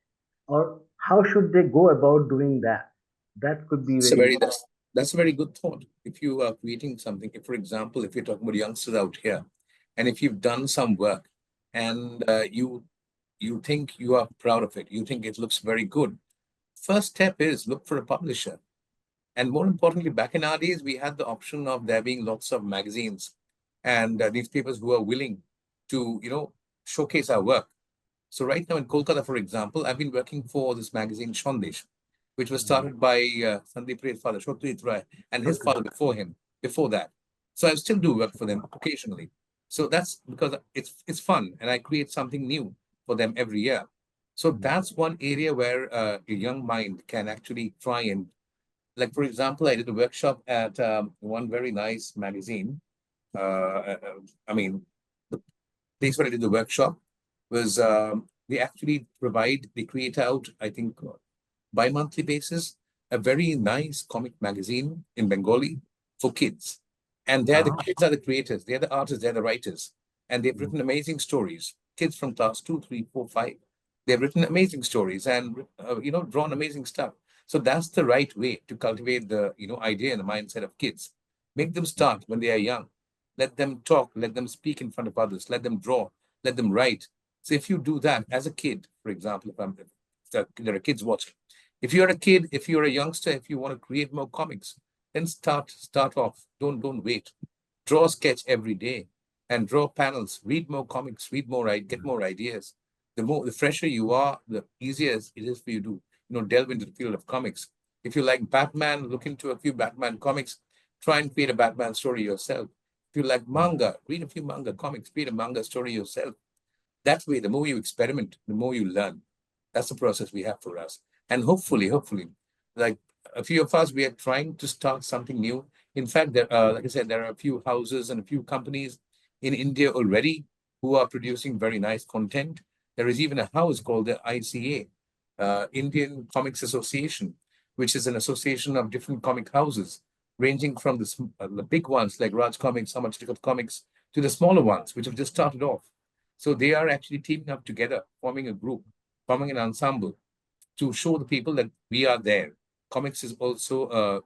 or how should they go about doing that? That could be It's a very very interesting. that's a very good thought. If you are creating something, if, for example, if you're talking about youngsters out here, and if you've done some work and you think you are proud of it, you think it looks very good, first step is look for a publisher. And more importantly, back in our days, we had the option of there being lots of magazines and newspapers who are willing to, showcase our work. So right now in Kolkata, for example, I've been working for this magazine Shandesh, which was started by Sandeep Ray's father, Shotrajit Ray, and his Okay. father before that. So I still do work for them occasionally. So that's because it's fun, and I create something new for them every year. So that's one area where a young mind can actually try and, like, for example, I did a workshop at one very nice magazine. I mean, the place where I did the workshop was they create out, I think, bi-monthly basis, a very nice comic magazine in Bengali for kids. And they're the Ah, kids are the creators, they're the artists, they're the writers. And they've written amazing stories. Kids from class 2, 3, 4, 5. They've written amazing stories and drawn amazing stuff. So that's the right way to cultivate the idea and the mindset of kids. Make them start when they are young. Let them talk, let them speak in front of others, let them draw, let them write. So if you do that as a kid, for example, if there are kids watching, if you're a kid, if you're a youngster, if you want to create more comics, then start off. Don't wait. Draw a sketch every day and draw panels. Read more comics. Read more. Get more ideas. The fresher you are, the easier it is for you to delve into the field of comics. If you like Batman, look into a few Batman comics. Try and create a Batman story yourself. If you like manga, read a few manga comics. Create a manga story yourself. That way, the more you experiment, the more you learn. That's the process we have for us. And hopefully, like a few of us, we are trying to start something new. In fact, like I said, there are a few houses and a few companies in India already who are producing very nice content. There is even a house called the ICA, Indian Comics Association, which is an association of different comic houses, ranging from the big ones like Raj Comics, Samach Comics, to the smaller ones, which have just started off. So they are actually teaming up together, forming a group, forming an ensemble to show the people that we are there. Comics is also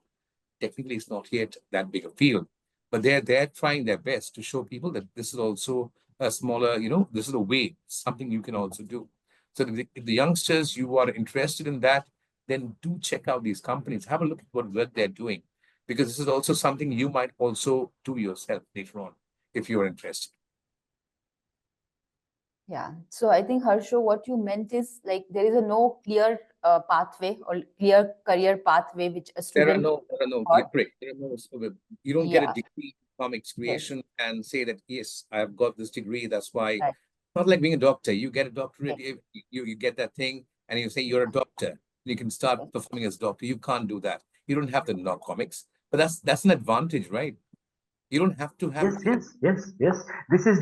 technically it's not yet that big a field, but they're trying their best to show people that this is also a smaller, this is a way, something you can also do. So if the youngsters, you are interested in that, then do check out these companies, have a look at what work they're doing, because this is also something you might also do yourself later on if you're interested. Yeah. So I think, Harsho, what you meant is like there is a no clear pathway or clear career pathway which a student You're got. correct. You don't get a Yeah. degree in comics Yes. creation and say that, yes, I've got this degree. That's why, Right. not like being a doctor. You get a doctorate, Yes. you get that thing, and you say you're a doctor. You can start Yes. performing as a doctor. You can't do that. You don't have to know comics, but that's an advantage, right? You don't have to have. Yes. This is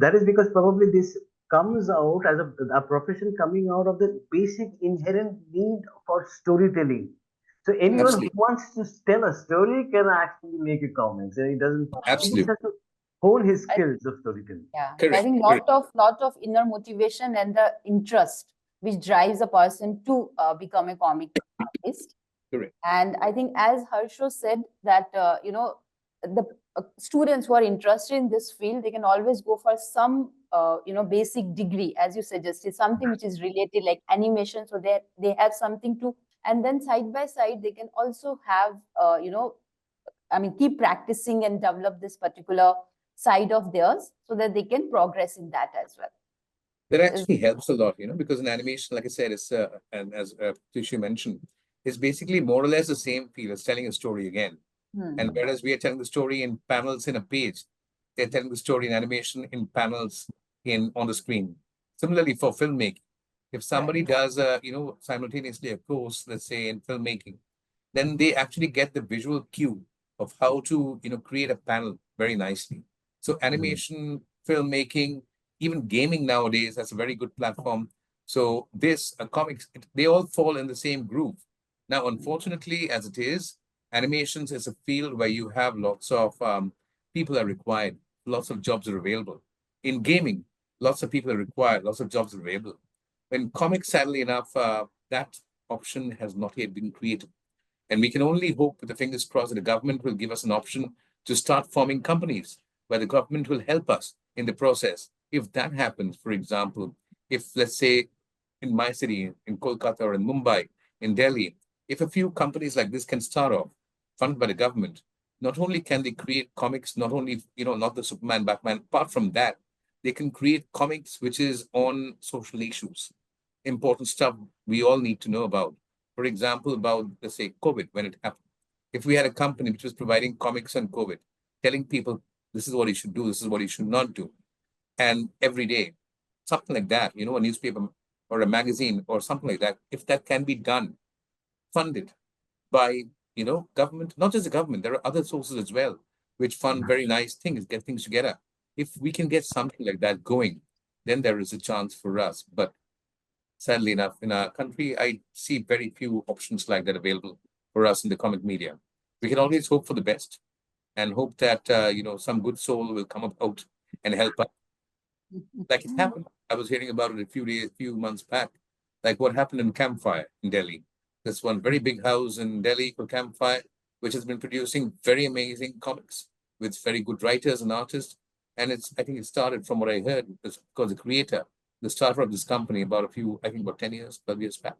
that is because probably this comes out as a profession coming out of the basic inherent need for storytelling. So anyone who Absolutely, wants to tell a story can actually make a comics, and he doesn't. He just absolutely has to hone his I, skills of storytelling. yeah. I correct, think correct, lot of inner motivation and the interest which drives a person to become a comic artist. correct. And I think, as Harsho said, that the students who are interested in this field, they can always go for some basic degree, as you suggested, something which is related like animation, so they have something to, and then side by side they can also have I mean, keep practicing and develop this particular side of theirs so that they can progress in that as well. That Is- actually helps a lot, because in animation, like I said, it's and as Tishu mentioned, it's basically more or less the same feel as telling a story again. And Hmm. whereas we are telling the story in panels in a page, they're telling the story in animation in panels in on the screen. Similarly, for filmmaking, if Right. somebody does simultaneously a course, let's say in filmmaking, then they actually get the visual cue of how to create a panel very nicely. So Mm. animation, filmmaking, even gaming nowadays has a very good platform. So this comics, they all fall in the same groove. Now, unfortunately, as it is, animations is a field where you have lots of people are required, lots of jobs are available. In gaming, lots of people are required, lots of jobs are available. In comics, sadly enough, that option has not yet been created. And we can only hope with the fingers crossed that the government will give us an option to start forming companies where the government will help us in the process. If that happens, for example, if let's say in my city, in Kolkata or in Mumbai, in Delhi, if a few companies like this can start off, funded by the government, not only can they create comics, not only, not the Superman, Batman, apart from that, they can create comics which is on social issues, important stuff we all need to know about. For example, about, let's say, COVID, when it happened. If we had a company which was providing comics on COVID, telling people this is what you should do, this is what you should not do, and every day, something like that, a newspaper or a magazine or something like that, if that can be done, funded by, government, not just the government, there are other sources as well, which fund very nice things, get things together. If we can get something like that going, then there is a chance for us. But sadly enough, in our country, I see very few options like that available for us in the comic media. We can always hope for the best and hope that some good soul will come out and help us. Like it happened. I was hearing about it few months back. Like what happened in Campfire in Delhi. This one very big house in Delhi called Campfire, which has been producing very amazing comics with very good writers and artists. And I think it started from what I heard, because the creator, the starter of this company, I think about 10 years, 12 years back.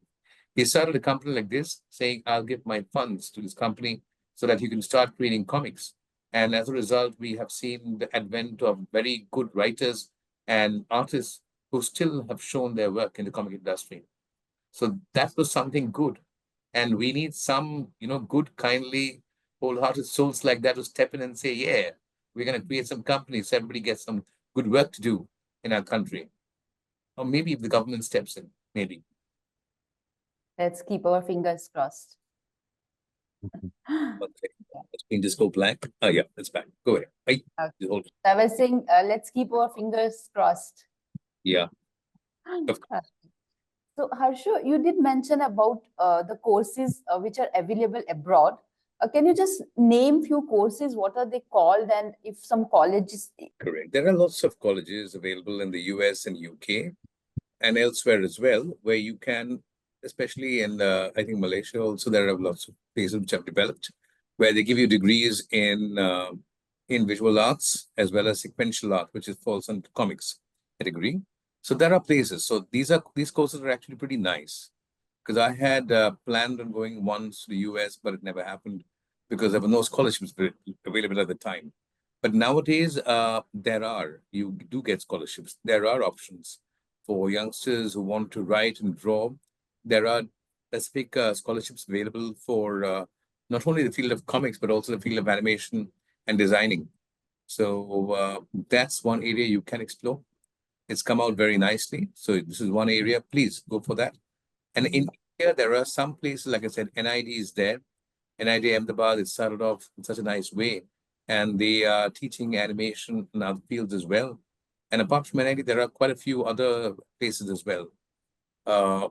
He started a company like this, saying, I'll give my funds to this company so that you can start creating comics. And as a result, we have seen the advent of very good writers and artists who still have shown their work in the comic industry. So that was something good. And we need some, good, kindly, wholehearted souls like that to step in and say, yeah, we're going to create some companies so everybody gets some good work to do in our country. Or maybe if the government steps in, maybe. Let's keep our fingers crossed. Okay. The screen just go blank. Oh, yeah, it's back. Go ahead. Okay. I was saying, let's keep our fingers crossed. Yeah. Of So, Harsho, you did mention about the courses which are available abroad. Can you just name few courses? What are they called? And if some colleges. Correct. There are lots of colleges available in the US and UK and elsewhere as well, where you can, especially in, I think, Malaysia also, there are lots of places which have developed where they give you degrees in visual arts as well as sequential art, which is falls under comics category. So there are places. So these courses are actually pretty nice because I had planned on going once to the US, but it never happened because there were no scholarships available at the time. But nowadays, you do get scholarships. There are options for youngsters who want to write and draw. There are specific scholarships available for not only the field of comics, but also the field of animation and designing. So that's one area you can explore. It's come out very nicely. So this is one area. Please go for that. And in India, there are some places, like I said, NID is there. NID Ahmedabad, it started off in such a nice way. And they are teaching animation in other fields as well. And apart from NID, there are quite a few other places as well,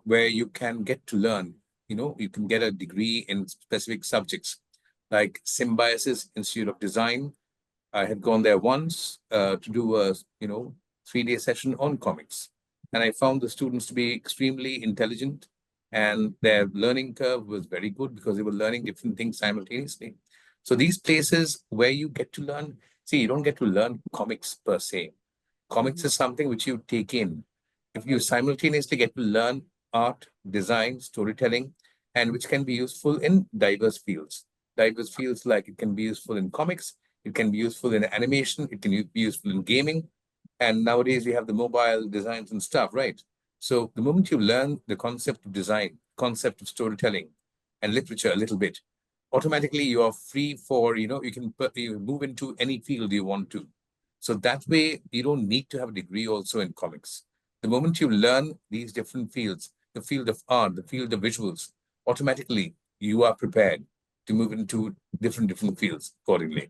where you can get to learn. You can get a degree in specific subjects, like Symbiosis Institute of Design. I had gone there once to do a 3-day session on comics, and I found the students to be extremely intelligent, and their learning curve was very good because they were learning different things simultaneously. So these places where you get to learn, see, you don't get to learn comics per se. Comics is something which you take in. If you simultaneously get to learn art, design, storytelling, and which can be useful in diverse fields. Diverse fields like it can be useful in comics, it can be useful in animation, it can be useful in gaming. And nowadays we have the mobile designs and stuff, right? So the moment you learn the concept of design, concept of storytelling and literature a little bit, automatically you are free for, you move into any field you want to. So that way, you don't need to have a degree also in comics. The moment you learn these different fields, the field of art, the field of visuals, automatically you are prepared to move into different fields accordingly.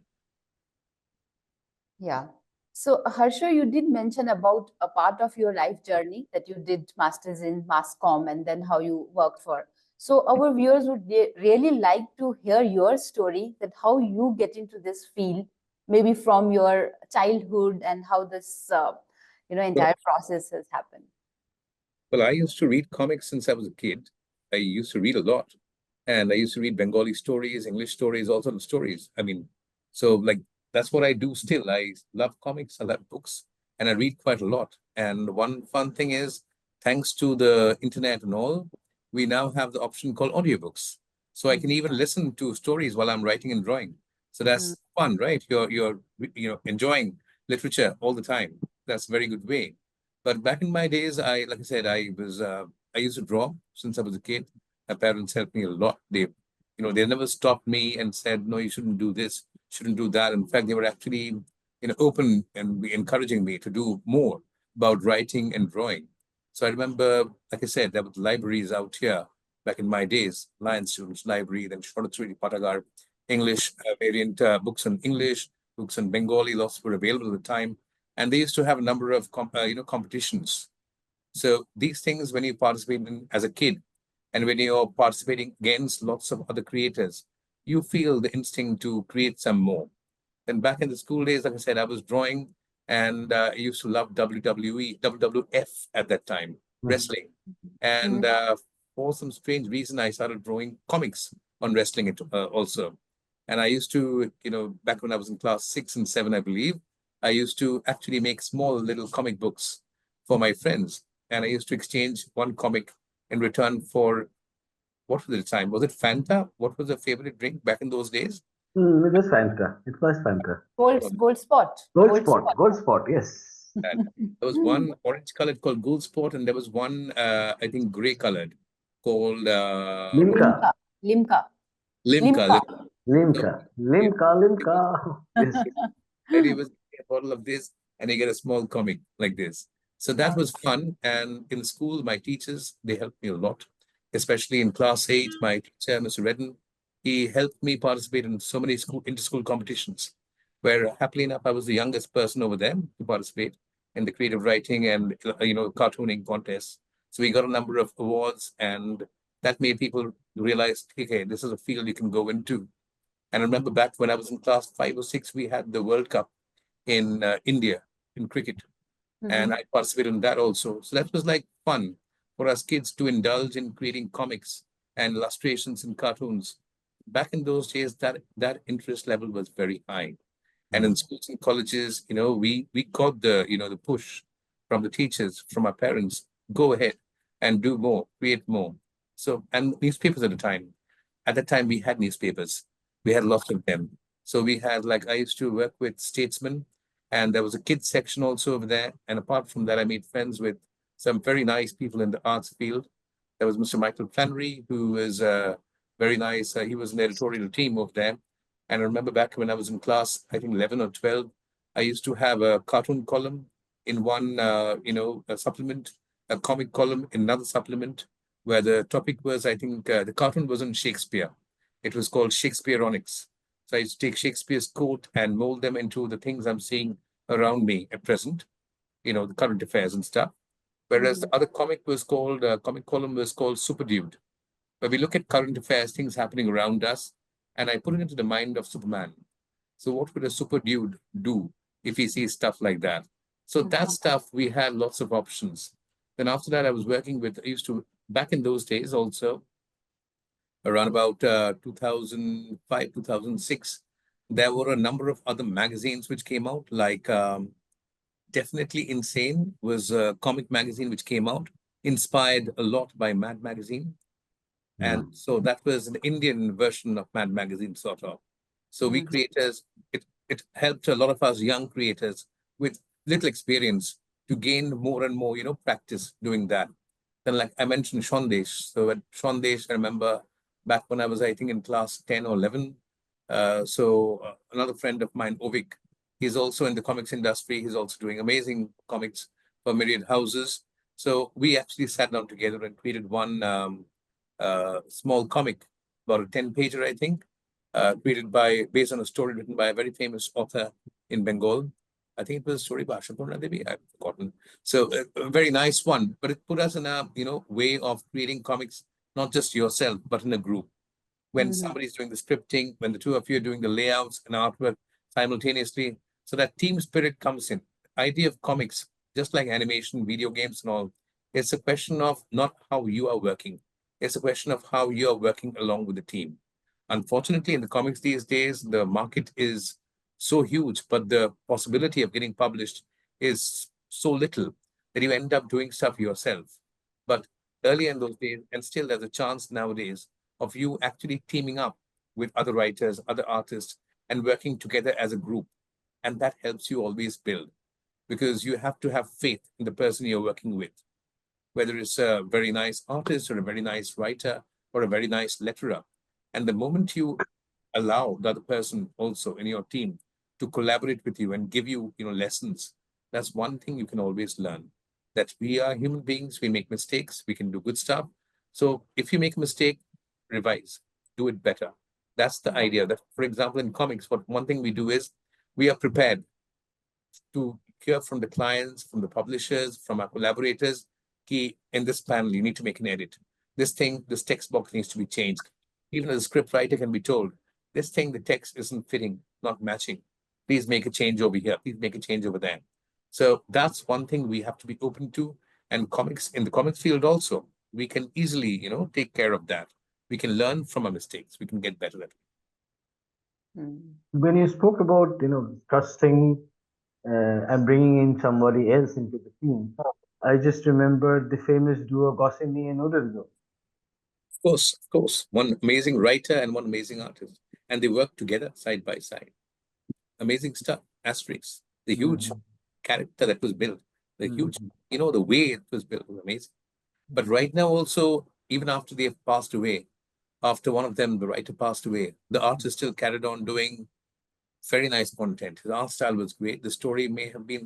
Yeah. So, Harsho, you did mention about a part of your life journey that you did masters in mass comm and then how you worked for. So, our viewers would really like to hear your story, that how you get into this field, maybe from your childhood and how this, entire process has happened. Well, I used to read comics since I was a kid. I used to read a lot. And I used to read Bengali stories, English stories, all sorts of stories. I mean, so like that's what I do still. I love comics, I love books, and I read quite a lot. And one fun thing is, thanks to the internet and all, we now have the option called audiobooks. So I can even listen to stories while I'm writing and drawing. So that's fun, right? You're enjoying literature all the time. That's a very good way. But back in my days, like I said, I used to draw since I was a kid. My parents helped me a lot. They never stopped me and said, no, you shouldn't do this, shouldn't do that. In fact, they were actually, open and encouraging me to do more about writing and drawing. So I remember, like I said, there were libraries out here back in my days, Lion Students Library, then Shodatsuri Patagar, English variant books in English, books in Bengali, lots were available at the time. And they used to have a number of competitions. So these things, when you participate in as a kid, and when you're participating against lots of other creators, you feel the instinct to create some more. Then back in the school days, like I said, I was drawing, and I used to love WWE, WWF at that time, wrestling. And for some strange reason, I started drawing comics on wrestling also. And I used to, back when I was in class 6 and 7, I believe, I used to actually make small little comic books for my friends. And I used to exchange one comic in return for, what was the time? Was it Fanta? What was the favorite drink back in those days? It was Fanta. It was Fanta. Gold spot. Gold spot. Yes. There was one orange colored called Gold Sport, and there was one, I think, gray colored called Limca. Limca. Limca. Limca. Yes. And he was a bottle of this, and you get a small comic like this. So that was fun. And in school, my teachers, they helped me a lot, especially in class 8. My teacher, Mr. Redden, he helped me participate in so many inter-school competitions, where happily enough, I was the youngest person over there to participate in the creative writing and cartooning contests. So we got a number of awards, and that made people realize, okay, this is a field you can go into. And I remember back when I was in class 5 or 6, we had the World Cup in India in cricket, and I participated in that also. So that was like fun for us kids to indulge in creating comics and illustrations and cartoons. Back in those days, that interest level was very high. And in schools and colleges, we got the push from the teachers, from our parents, go ahead and do more, create more. So, and newspapers at the time. At that time, we had newspapers. We had lots of them. So we had, like, I used to work with Statesman, and there was a kids section also over there. And apart from that, I made friends with some very nice people in the arts field. There was Mr. Michael Flannery, who was very nice. He was an editorial team over there. And I remember back when I was in class, I think 11 or 12, I used to have a cartoon column in one, a supplement, a comic column in another supplement, where the topic was, I think, the cartoon was on Shakespeare. It was called Shakespeareonics. So I used to take Shakespeare's quote and mold them into the things I'm seeing around me at present, the current affairs and stuff. Whereas the other comic column was called Super Dude, where we look at current affairs, things happening around us, and I put it into the mind of Superman. So what would a super dude do if he sees stuff like that? So that stuff, we had lots of options. Then after that, I used to, back in those days also, around about 2005, 2006, there were a number of other magazines which came out, like Definitely Insane was a comic magazine which came out, inspired a lot by Mad Magazine. And so that was an Indian version of Mad Magazine, sort of. So we creators, it helped a lot of us young creators with little experience to gain more and more, practice doing that. Then, like I mentioned, Shondesh. So at Shondesh, I remember back when I was, I think, in class 10 or 11. Another friend of mine, Ovik, he's also in the comics industry. He's also doing amazing comics for myriad houses. So we actually sat down together and created one small comic, about a 10-pager, I think, based on a story written by a very famous author in Bengal. I think it was a story by Harsho Protyush, I've forgotten. So a very nice one, but it put us in a way of creating comics, not just yourself, but in a group. When somebody's doing the scripting, when the two of you are doing the layouts and artwork simultaneously, so that team spirit comes in. Idea of comics, just like animation, video games, and all, it's a question of not how you are working. It's a question of how you are working along with the team. Unfortunately, in the comics these days, the market is so huge, but the possibility of getting published is so little that you end up doing stuff yourself. But earlier in those days, and still there's a chance nowadays of you actually teaming up with other writers, other artists, and working together as a group. And that helps you always build, because you have to have faith in the person you're working with, whether it's a very nice artist or a very nice writer or a very nice letterer. And the moment you allow the other person also in your team to collaborate with you and give you, lessons, that's one thing you can always learn. That we are human beings, we make mistakes, we can do good stuff. So if you make a mistake, revise, do it better. That's the idea. That, for example, in comics, what one thing we do is we are prepared to hear from the clients, from the publishers, from our collaborators, key in this panel, you need to make an edit. This text box needs to be changed. Even as a script writer can be told, this thing, the text isn't fitting, not matching. Please make a change over here. Please make a change over there. So that's one thing we have to be open to. And in the comics field also, we can easily, take care of that. We can learn from our mistakes. We can get better at it. When you spoke about, trusting and bringing in somebody else into the team, I just remembered the famous duo Goscinny and Uderzo. Of course. One amazing writer and one amazing artist. And they work together side by side. Amazing stuff. Asterisks. The huge character that was built. The huge, the way it was built was amazing. But right now also, even after they have passed away, after one of them, the writer passed away, the artist still carried on doing very nice content. His art style was great. The story may have been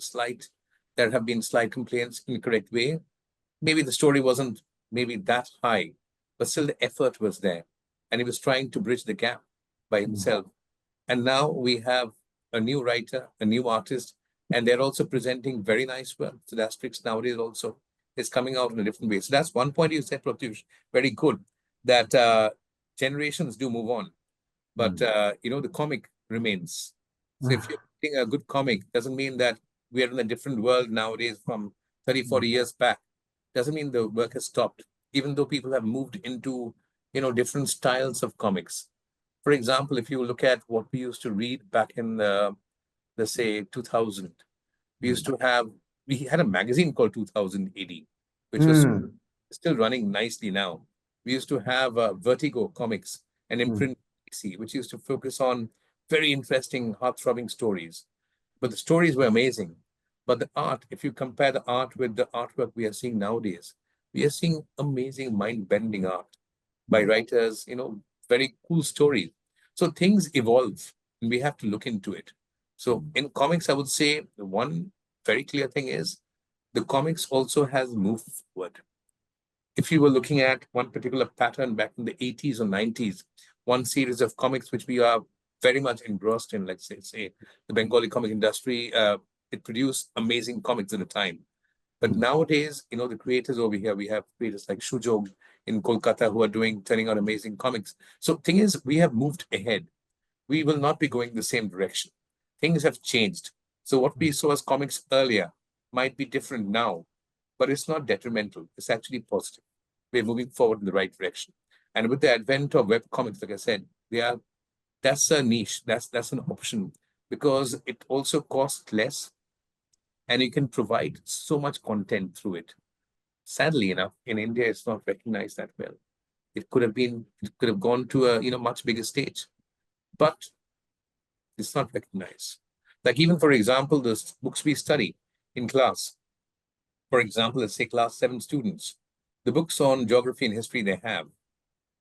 there have been slight complaints in the correct way. Maybe the story wasn't maybe that high, but still the effort was there. And he was trying to bridge the gap by himself. And now we have a new writer, a new artist, and they're also presenting very nice work. So the Asterix nowadays also is coming out in a different way. So that's one point you said, Pratyush, very good, that generations do move on. but the comic remains. So if you're reading a good comic, doesn't mean that we are in a different world nowadays from 30, 40 years back. Doesn't mean the work has stopped, even though people have moved into, different styles of comics. For example, if you look at what we used to read back in the, let's say, 2000, we used to have, we had a magazine called 2000 AD, which was still running nicely now. We used to have Vertigo comics and imprint, which used to focus on very interesting, heart-throbbing stories. But the stories were amazing. But the art, if you compare the art with the artwork we are seeing nowadays, we are seeing amazing, mind-bending art by writers, very cool stories. So things evolve and we have to look into it. So in comics, I would say the one very clear thing is the comics also has moved forward. If you were looking at one particular pattern back in the 80s or 90s, one series of comics which we are very much engrossed in, let's say the Bengali comic industry, it produced amazing comics at the time. But nowadays, the creators over here, we have creators like Shujog in Kolkata who are turning out amazing comics. So thing is, we have moved ahead. We will not be going the same direction. Things have changed. So what we saw as comics earlier might be different now, but it's not detrimental. It's actually positive. We're moving forward in the right direction. And with the advent of web comics, like I said, that's a niche. That's an option because it also costs less and you can provide so much content through it. Sadly enough, in India, it's not recognized that well. It could have gone to a much bigger stage, but it's not recognized. Like even for example, the books we study in class. For example, let's say class 7 students, the books on geography and history they have.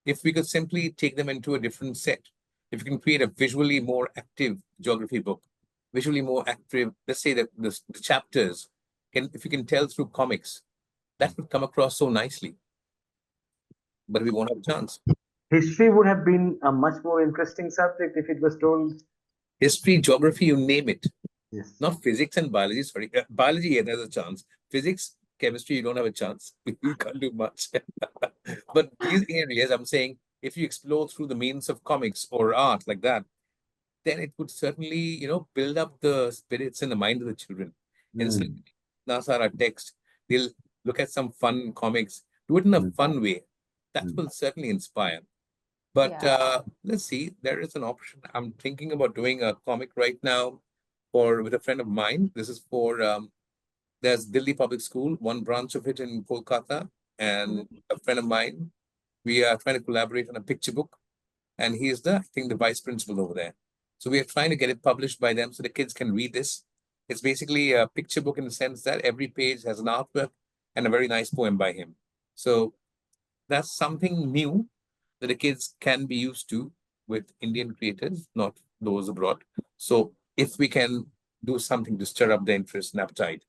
If we could simply take them into a different set, if we can create a visually more active geography book, visually more active, let's say that the chapters if you can tell through comics, that would come across so nicely, but we won't have a chance. History would have been a much more interesting subject if it was told. History, geography, you name it. Yes. Not physics and biology, sorry. Biology, yeah, there's a chance. Physics, chemistry, you don't have a chance. You can't do much. But these areas, I'm saying, if you explore through the means of comics or art like that, then it would certainly, build up the spirits in the mind of the children. Instead of Nasara text, they'll look at some fun comics, do it in a fun way. That will certainly inspire. But let's see, there is an option. I'm thinking about doing a comic right now with a friend of mine. This is for there's Delhi Public School, one branch of it in Kolkata, and a friend of mine. We are trying to collaborate on a picture book, and he is I think, the vice principal over there. So we are trying to get it published by them so the kids can read this. It's basically a picture book in the sense that every page has an artwork and a very nice poem by him. So that's something new that the kids can be used to with Indian creators, not those abroad. So if we can do something to stir up the interest and appetite,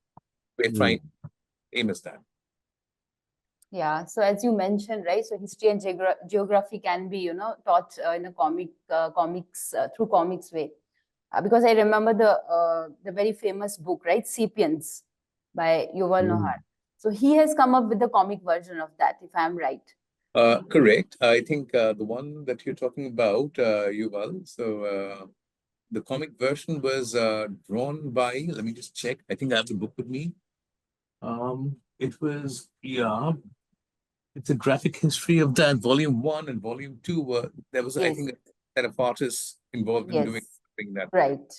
we're trying to aim as that. Yeah, so as you mentioned, right, so history and geography can be, taught in a comics through comics way. Because I remember the very famous book, right, *Sapiens* by Yuval Noah. So he has come up with the comic version of that, if I'm right. Correct. I think the one that you're talking about, Yuval. So the comic version was drawn by. Let me just check. I think I have the book with me. It was It's a graphic history of that. Volume 1 and Volume 2 there was, I think, a set of artists involved in doing that. Right.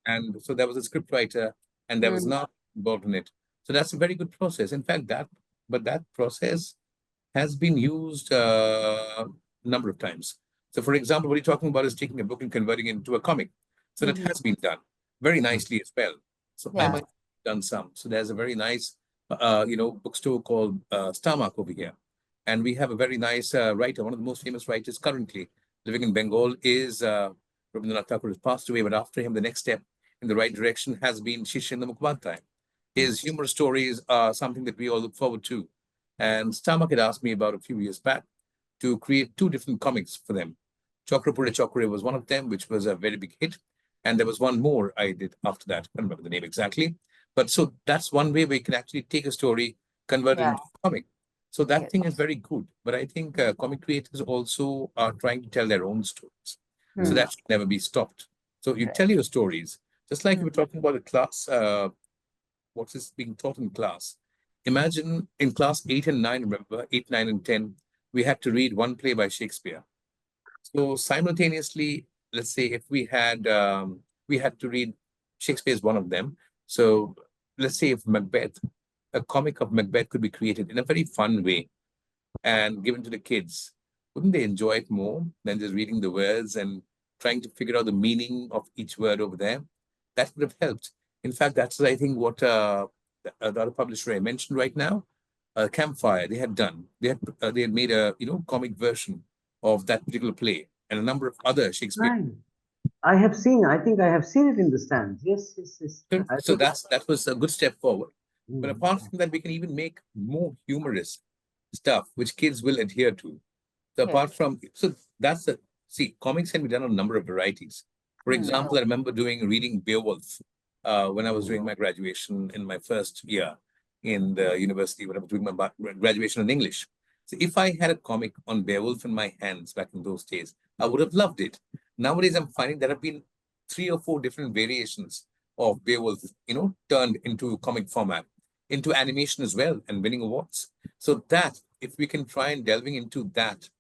And so there was a script writer and there was not involved in it. So that's a very good process. In fact, that process has been used a number of times. So for example, what you're talking about is taking a book and converting it into a comic. So that has been done very nicely as well. So I might have done some. So there's a very nice bookstore called Starmark over here. And we have a very nice writer, one of the most famous writers currently living in Bengal is Rabindranath Tagore, who's passed away, but after him, the next step in the right direction has been Shishendra Mukhopadhyay. His humor stories are something that we all look forward to. And Starmark had asked me about a few years back to create 2 different comics for them. Chakrapura Chakra was one of them, which was a very big hit. And there was one more I did after that. I don't remember the name exactly. But so that's one way we can actually take a story, convert it into a comic. So that thing is very good. But I think comic creators also are trying to tell their own stories. So Hmm. that should never be stopped. So you Right. tell your stories, just like you were Hmm. talking about the class, what is being taught in class. Imagine in class 8 and 9, remember, 8, 9, and 10, we had to read one play by Shakespeare. So simultaneously, let's say if we had to read Shakespeare's one of them. So let's say if Macbeth, a comic of Macbeth could be created in a very fun way and given to the kids, wouldn't they enjoy it more than just reading the words and trying to figure out the meaning of each word over there? That would have helped. In fact, that's I think what the other publisher I mentioned right now, Campfire, they had done. They had made a comic version of that particular play and a number of other Shakespeare. Right. I have seen. I think I have seen it in the stands. Yes, yes, yes. I So think. that was a good step forward. But Mm, apart from that, we can even make more humorous stuff which kids will adhere to. So Yes. apart from so that's the see, comics can be done on a number of varieties. For Hmm. example, I remember reading Beowulf when I was doing mm, my graduation in my first year in the university when I was doing my graduation in English. So if I had a comic on Beowulf in my hands back in those days, I would have loved it. Nowadays, I'm finding there have been 3 or 4 different variations of Beowulf, turned into comic format, into animation as well, and winning awards. So that if we can try and delving into that,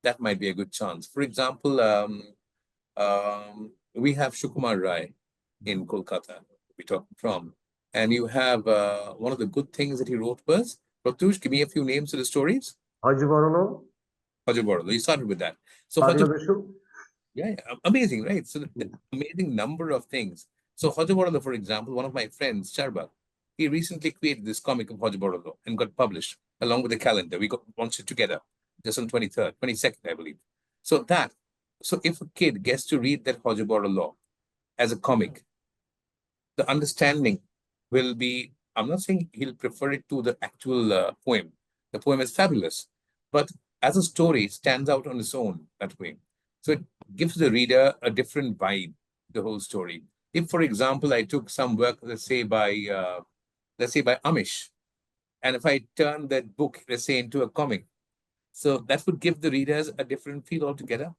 that might be a good chance. For example, we have Shukumar Rai in Kolkata, we talk from, and you have one of the good things that he wrote was Protyush. Give me a few names of the stories. Hajvarolo, Hajaborodo. You started with that. So Hajab, Bangladeshu. yeah, yeah, amazing, right? So the amazing number of things. So Hajaborodo, for example, one of my friends, Charbak, he recently created this comic of Hajaborodo and got published along with the calendar. We got launched it together just on 23rd, 22nd, I believe. So that, so if a kid gets to read that Hajaborodo as a comic, the understanding will be, I'm not saying he'll prefer it to the actual poem. The poem is fabulous, but as a story, it stands out on its own that way. So it gives the reader a different vibe, the whole story. If, for example, I took some work, let's say by Amish, and if I turn that book, let's say, into a comic, so that would give the readers a different feel altogether.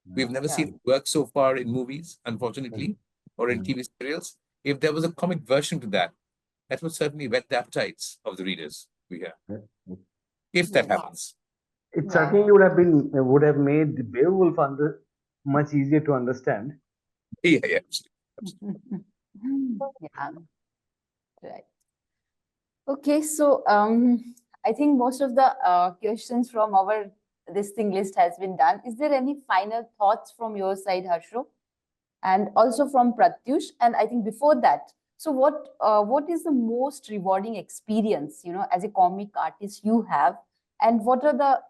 We've never Yeah. seen it work so far in movies, unfortunately, or in TV serials. If there was a comic version to that, that would certainly whet the appetites of the readers we have, if that Yes. happens. It Yeah. certainly would have made the Beowulf much easier to understand. Yeah, yeah. Yeah. Right. Okay, so I think most of the questions from our this thing list has been done. Is there any final thoughts from your side, Harsho, and also from Pratyush? And I think before that, so what is the most rewarding experience, as a comic artist you have, and what are the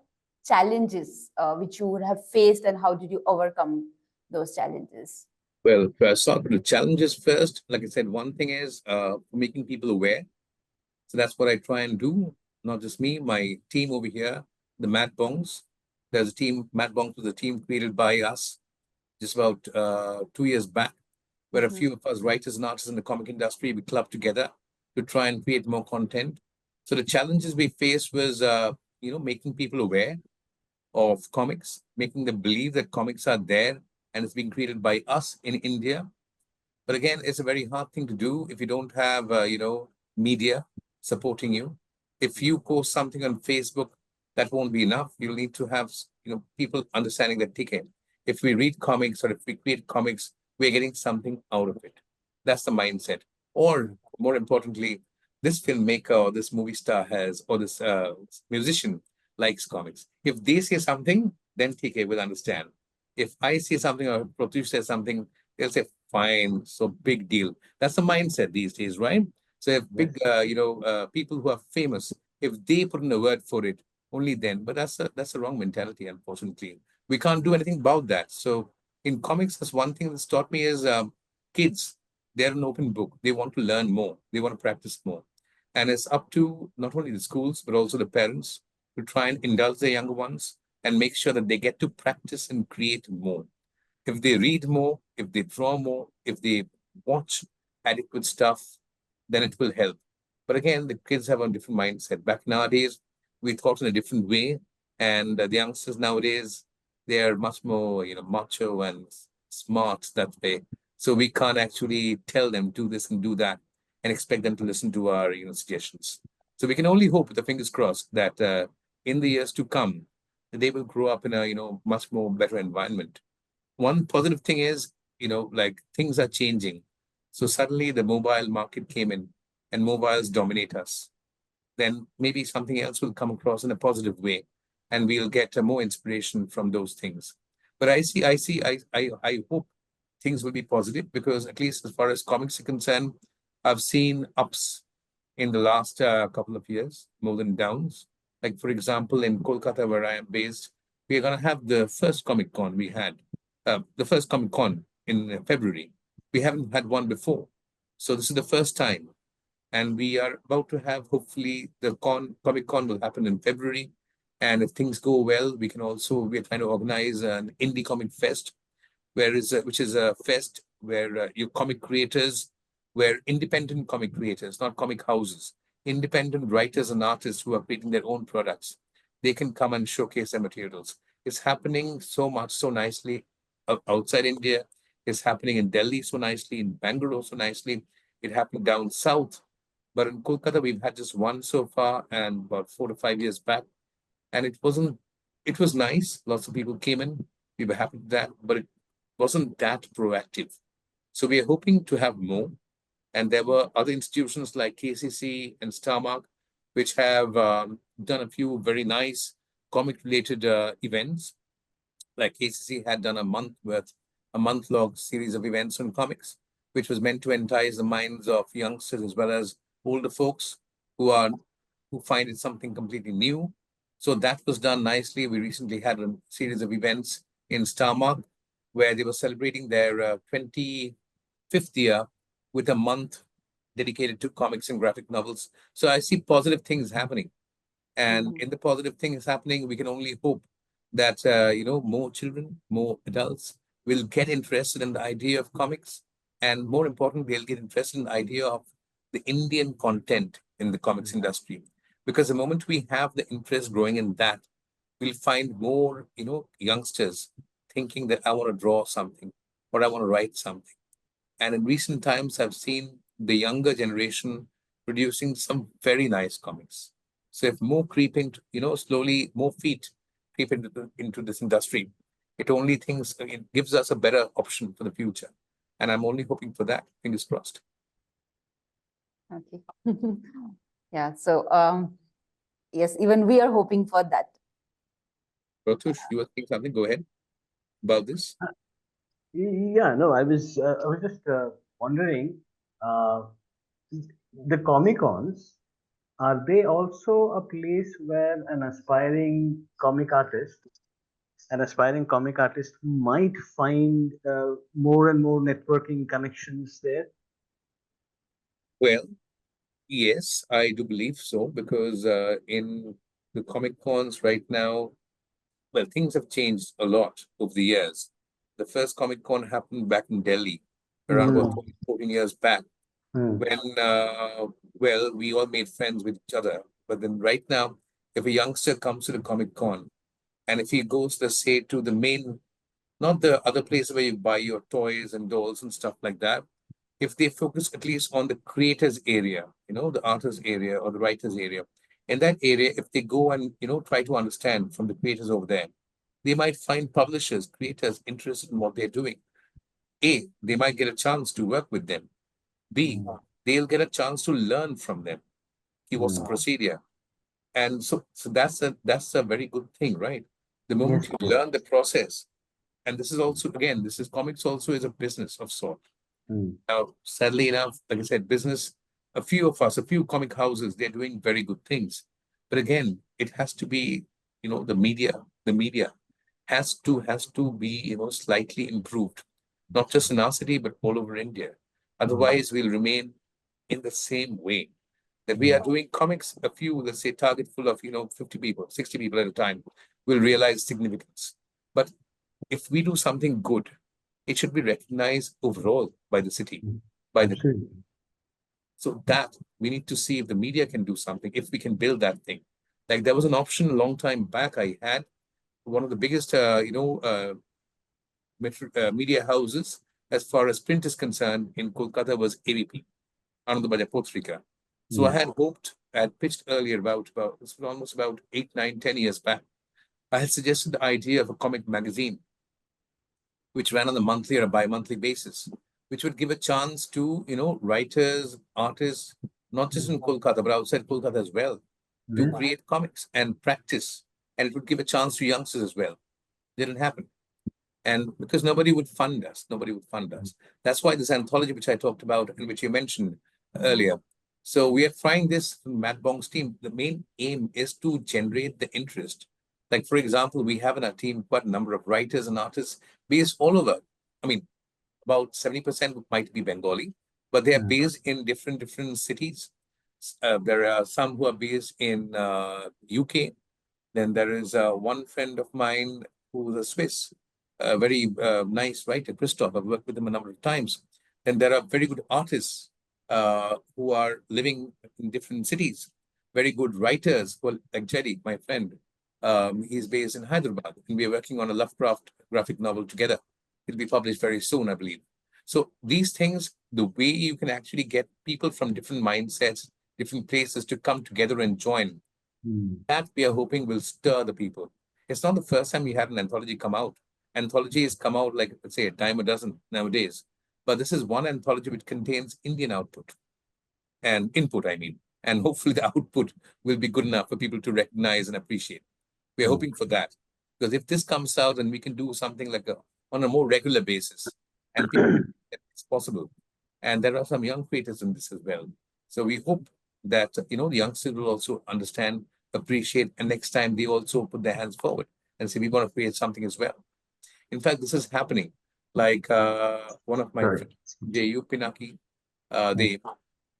challenges which you would have faced, and how did you overcome those challenges? Well, start with the challenges first. Like I said, one thing is making people aware. So that's what I try and do. Not just me, my team over here, the Mad Bongs. There's a team, Mad Bongs was a team created by us just about 2 years back, where a Mhm. few of us writers and artists in the comic industry, we clubbed together to try and create more content. So the challenges we faced was, making people aware of comics, making them believe that comics are there and it's being created by us in India. But again, it's a very hard thing to do if you don't have, media supporting you. If you post something on Facebook, that won't be enough. You'll need to have, people understanding that ticket. If we read comics or if we create comics, we're getting something out of it. That's the mindset. Or more importantly, this filmmaker or this movie star has, or this musician likes comics. If they say something, then TK will understand. If I say something or Pratyush says something, they'll say, fine, so big deal. That's the mindset these days, right? So if big, Yes. people who are famous, if they put in a word for it, only then. But that's a wrong mentality, unfortunately. We can't do anything about that. So in comics, that's one thing that's taught me is kids, they're an open book. They want to learn more. They want to practice more. And it's up to not only the schools, but also the parents to try and indulge their younger ones and make sure that they get to practice and create more. If they read more, if they draw more, if they watch adequate stuff, then it will help. But again, the kids have a different mindset. Back nowadays, we thought in a different way. And the youngsters nowadays, They are much more, macho and smart that way. So we can't actually tell them do this and do that and expect them to listen to our, suggestions. So we can only hope, with the fingers crossed, that in the years to come, they will grow up in a, much more better environment. One positive thing is, like things are changing. So suddenly the mobile market came in and mobiles dominate us. Then maybe something else will come across in a positive way and we'll get more inspiration from those things. But I hope things will be positive because at least as far as comics are concerned, I've seen ups in the last couple of years more than downs. Like, for example, in Kolkata, where I am based, we're going to have the first Comic Con we had, the first Comic Con in February. We haven't had one before. So this is the first time. And we are about to have, hopefully, the Comic Con will happen in February. And if things go well, we're trying to organize an indie comic fest which is a fest where you comic creators, where independent comic creators, not comic houses, independent writers and artists who are creating their own products, they can come and showcase their materials. It's happening so much, so nicely outside India. It's happening in Delhi so nicely, in Bangalore so nicely. It happened down south. But in Kolkata, we've had just one so far, and about 4 to 5 years back. And it was nice. Lots of people came in. We were happy with that, but it wasn't that proactive. So we are hoping to have more. And there were other institutions like KCC and Starmark, which have done a few very nice comic-related events. Like KCC had done a month-long series of events on comics, which was meant to entice the minds of youngsters as well as older folks who are who find it something completely new. So that was done nicely. We recently had a series of events in Starmark where they were celebrating their 25th year with a month dedicated to comics and graphic novels. So I see positive things happening. And in the positive things happening, we can only hope that, more children, more adults will get interested in the idea of comics. And more importantly, they'll get interested in the idea of the Indian content in the comics industry. Because the moment we have the interest growing in that, we'll find more, youngsters thinking that I want to draw something or I want to write something. And in recent times, I've seen the younger generation producing some very nice comics. So if more creep into, slowly more feet creep into this industry, it gives us a better option for the future. And I'm only hoping for that. Fingers crossed. Okay. Yeah. So, yes, even we are hoping for that. Protyush, you were saying something? Go ahead about this. Yeah, no, I was just wondering, uh, the Comic Cons, are they also a place where an aspiring comic artist might find more and more networking connections there? Well, yes, I do believe so because in the Comic Cons right now, well, things have changed a lot over the years. The first Comic Con happened back in Delhi around about Mm, 14 years back mm, when, well, we all made friends with each other. But then right now, if a youngster comes to the Comic Con and if he goes, let's say, to the main, not the other place where you buy your toys and dolls and stuff like that, if they focus at least on the creators area, the artist area or the writers area, in that area, if they go and, try to understand from the creators over there, they might find publishers, creators interested in what they're doing. A, they might get a chance to work with them. B, mm, they'll get a chance to learn from them. What's the mm. procedure? And so that's a very good thing, right? The moment Yes, you yes. learn the process, and this is also, again, this is comics also is a business of sort. Mm, Now, sadly enough, like I said, business, a few comic houses, they're doing very good things. But again, it has to be, the media has to be, slightly improved, not just in our city, but all over India. mm, Otherwise, we'll remain in the same way that we are mm, doing comics, a few, let's say, target full of, 50 people, 60 people at a time, will realize significance. But if we do something good, it should be recognized overall by the city, mm. by the Absolutely. so that we need to see if the media can do something, if we can build that thing. Like there was an option a long time back I had one of the biggest, media houses as far as print is concerned in Kolkata was AVP, Anandabhaja Potrika. So I had hoped, I had pitched earlier about this was almost about 8, 9, 10 years back. I had suggested the idea of a comic magazine, which ran on a monthly or a bi-monthly basis, which would give a chance to, writers, artists, not just in Kolkata, but outside Kolkata as well, to create comics and practice. And it would give a chance to youngsters as well. Didn't happen. And because nobody would fund us, That's why this anthology, which I talked about and which you mentioned earlier. So we are trying this from Matt Bong's team. The main aim is to generate the interest. Like, for example, we have in our team quite a number of writers and artists based all over. I mean, about 70% might be Bengali, but they are based in different cities. There are some who are based in UK. Then there is one friend of mine who's a Swiss, a very nice writer, Christoph. I've worked with him a number of times. And there are very good artists who are living in different cities. Very good writers, well, like Jerry, my friend. He's based in Hyderabad, and we are working on a Lovecraft graphic novel together. It'll be published very soon, I believe. So these things, the way you can actually get people from different mindsets, different places to come together and join, that we are hoping will stir the people. It's not the first time we had an anthology come out. Anthologies come out like, let's say, a dime a dozen nowadays. But this is one anthology which contains Indian output and input, I mean. And hopefully the output will be good enough for people to recognize and appreciate. We're hoping for that. Because if this comes out and we can do something like on a more regular basis, and people, it's possible. And there are some young creators in this as well. So we hope that, the youngsters will also understand, appreciate, and next time they also put their hands forward and say, we want to create something as well. In fact, this is happening. Like one of my friends, J.U. Pinaki,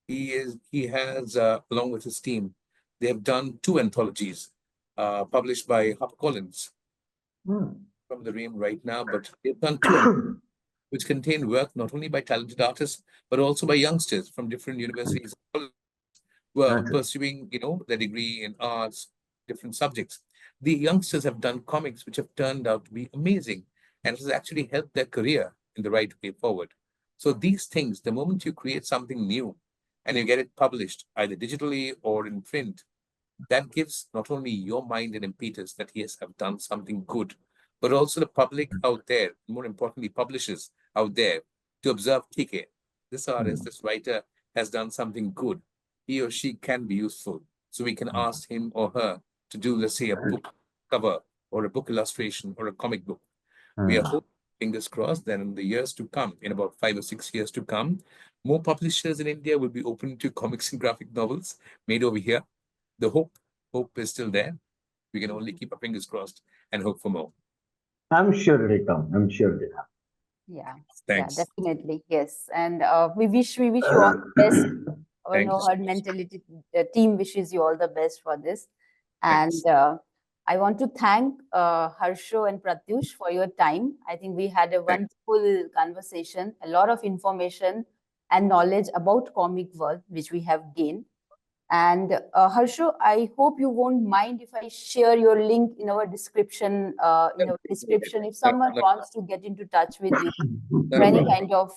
he has, along with his team, they have done 2 anthologies published by HarperCollins from the Ream right now, but they've done 2 which contain work not only by talented artists, but also by youngsters from different universities who are pursuing, their degree in arts, different subjects. The youngsters have done comics which have turned out to be amazing, and it has actually helped their career in the right way forward. So these things, the moment you create something new and you get it published either digitally or in print, that gives not only your mind an impetus that yes, I've done something good, but also the public out there, more importantly, publishers out there, to observe, TK, this artist, this writer has done something good. He or she can be useful. So we can ask him or her to do, let's say, a book cover or a book illustration or a comic book. We are hoping, fingers crossed, that in the years to come, in about 5 or 6 years to come, more publishers in India will be open to comics and graphic novels made over here. The hope is still there. We can only keep our fingers crossed and hope for more. I'm sure it'll come. I'm sure it'll happen. Yeah, Thanks. definitely. Yes. And we wish you all the best. Our Thank No you. Herd Mentality team wishes you all the best for this. And Thanks. I want to thank Harsho and Pratyush for your time. I think we had a wonderful conversation, a lot of information and knowledge about comic world, which we have gained. And Harsho, I hope you won't mind if I share your link in our description. If someone wants to get into touch with you for any kind of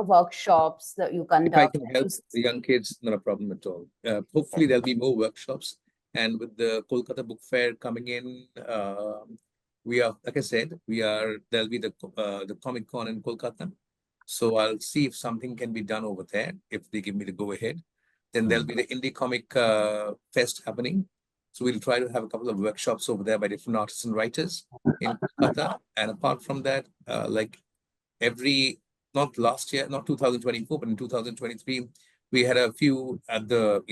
workshops that you If I conduct. can help the young kids, not a problem at all. Hopefully, there'll be more workshops. And with the Kolkata Book Fair coming in, we are, like I said, there'll be the Comic Con in Kolkata. So I'll see if something can be done over there, if they give me the go ahead. Then there'll be the Indie Comic Fest happening. So we'll try to have a couple of workshops over there by different artists and writers in Kolkata. And apart from that, like not last year, not 2024, but in 2023, we had a few at the,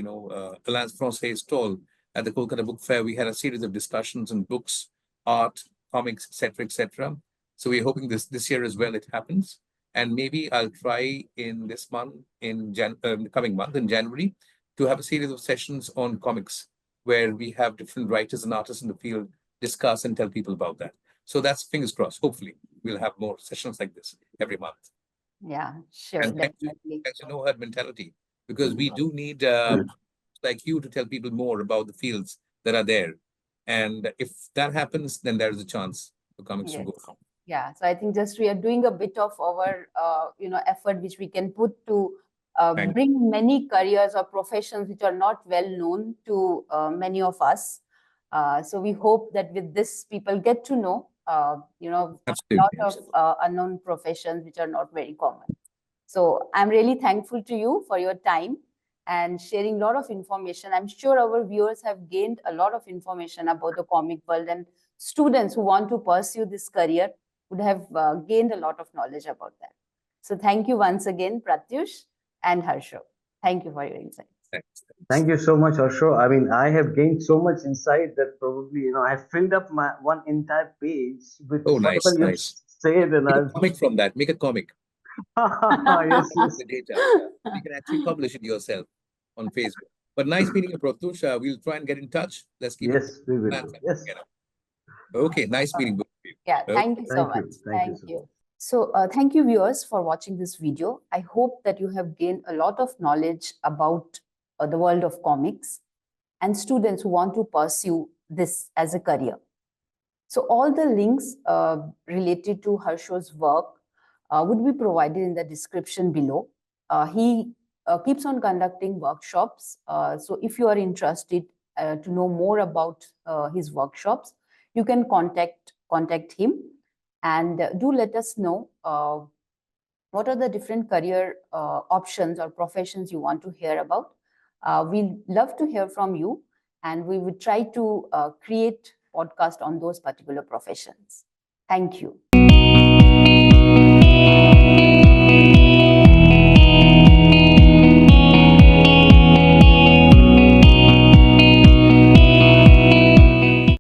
Alliance Francaise stall at the Kolkata Book Fair. We had a series of discussions on books, art, comics, etc., etc. So we're hoping this year as well it happens. And maybe I'll try in this month, the coming month, in January, to have a series of sessions on comics where we have different writers and artists in the field discuss and tell people about that. So that's fingers crossed. Hopefully, we'll have more sessions like this every month. Yeah, sure, And definitely. thanks to No Herd Mentality, because we do need like you to tell people more about the fields that are there. And if that happens, then there's a chance for comics to Yes. go on. Yeah, so I think just we are doing a bit of our effort which we can put to Thank bring many careers or professions which are not well known to many of us. So we hope that with this people get to know a lot Absolutely. of unknown professions which are not very common. So I'm really thankful to you for your time and sharing a lot of information. I'm sure our viewers have gained a lot of information about the comic world, and students who want to pursue this career would have gained a lot of knowledge about that. So thank you once again, Pratyush and Harsho. Thank you for your insights. Thanks. Thank you so much, Harsho. I mean, I have gained so much insight that probably, I filled up my one entire page with Oh, whatever nice, you've nice. said, and Make a I've comic from that. Make a comic. yes, yes, The data. You can actually publish it yourself on Facebook. But nice meeting you, Protyush. We'll try and get in touch. Let's keep in yes, we will plans do. and Yes, together. Okay, nice meeting both of you. Yeah, Okay. thank you so much. thank you Thank so much. you. So thank you, viewers, for watching this video. I hope that you have gained a lot of knowledge about the world of comics and students who want to pursue this as a career. So all the links related to Harsho's work would be provided in the description below. He keeps on conducting workshops. So if you are interested to know more about his workshops, you can contact him, and do let us know what are the different career options or professions you want to hear about. We'd love to hear from you, and we would try to create podcast on those particular professions. Thank you.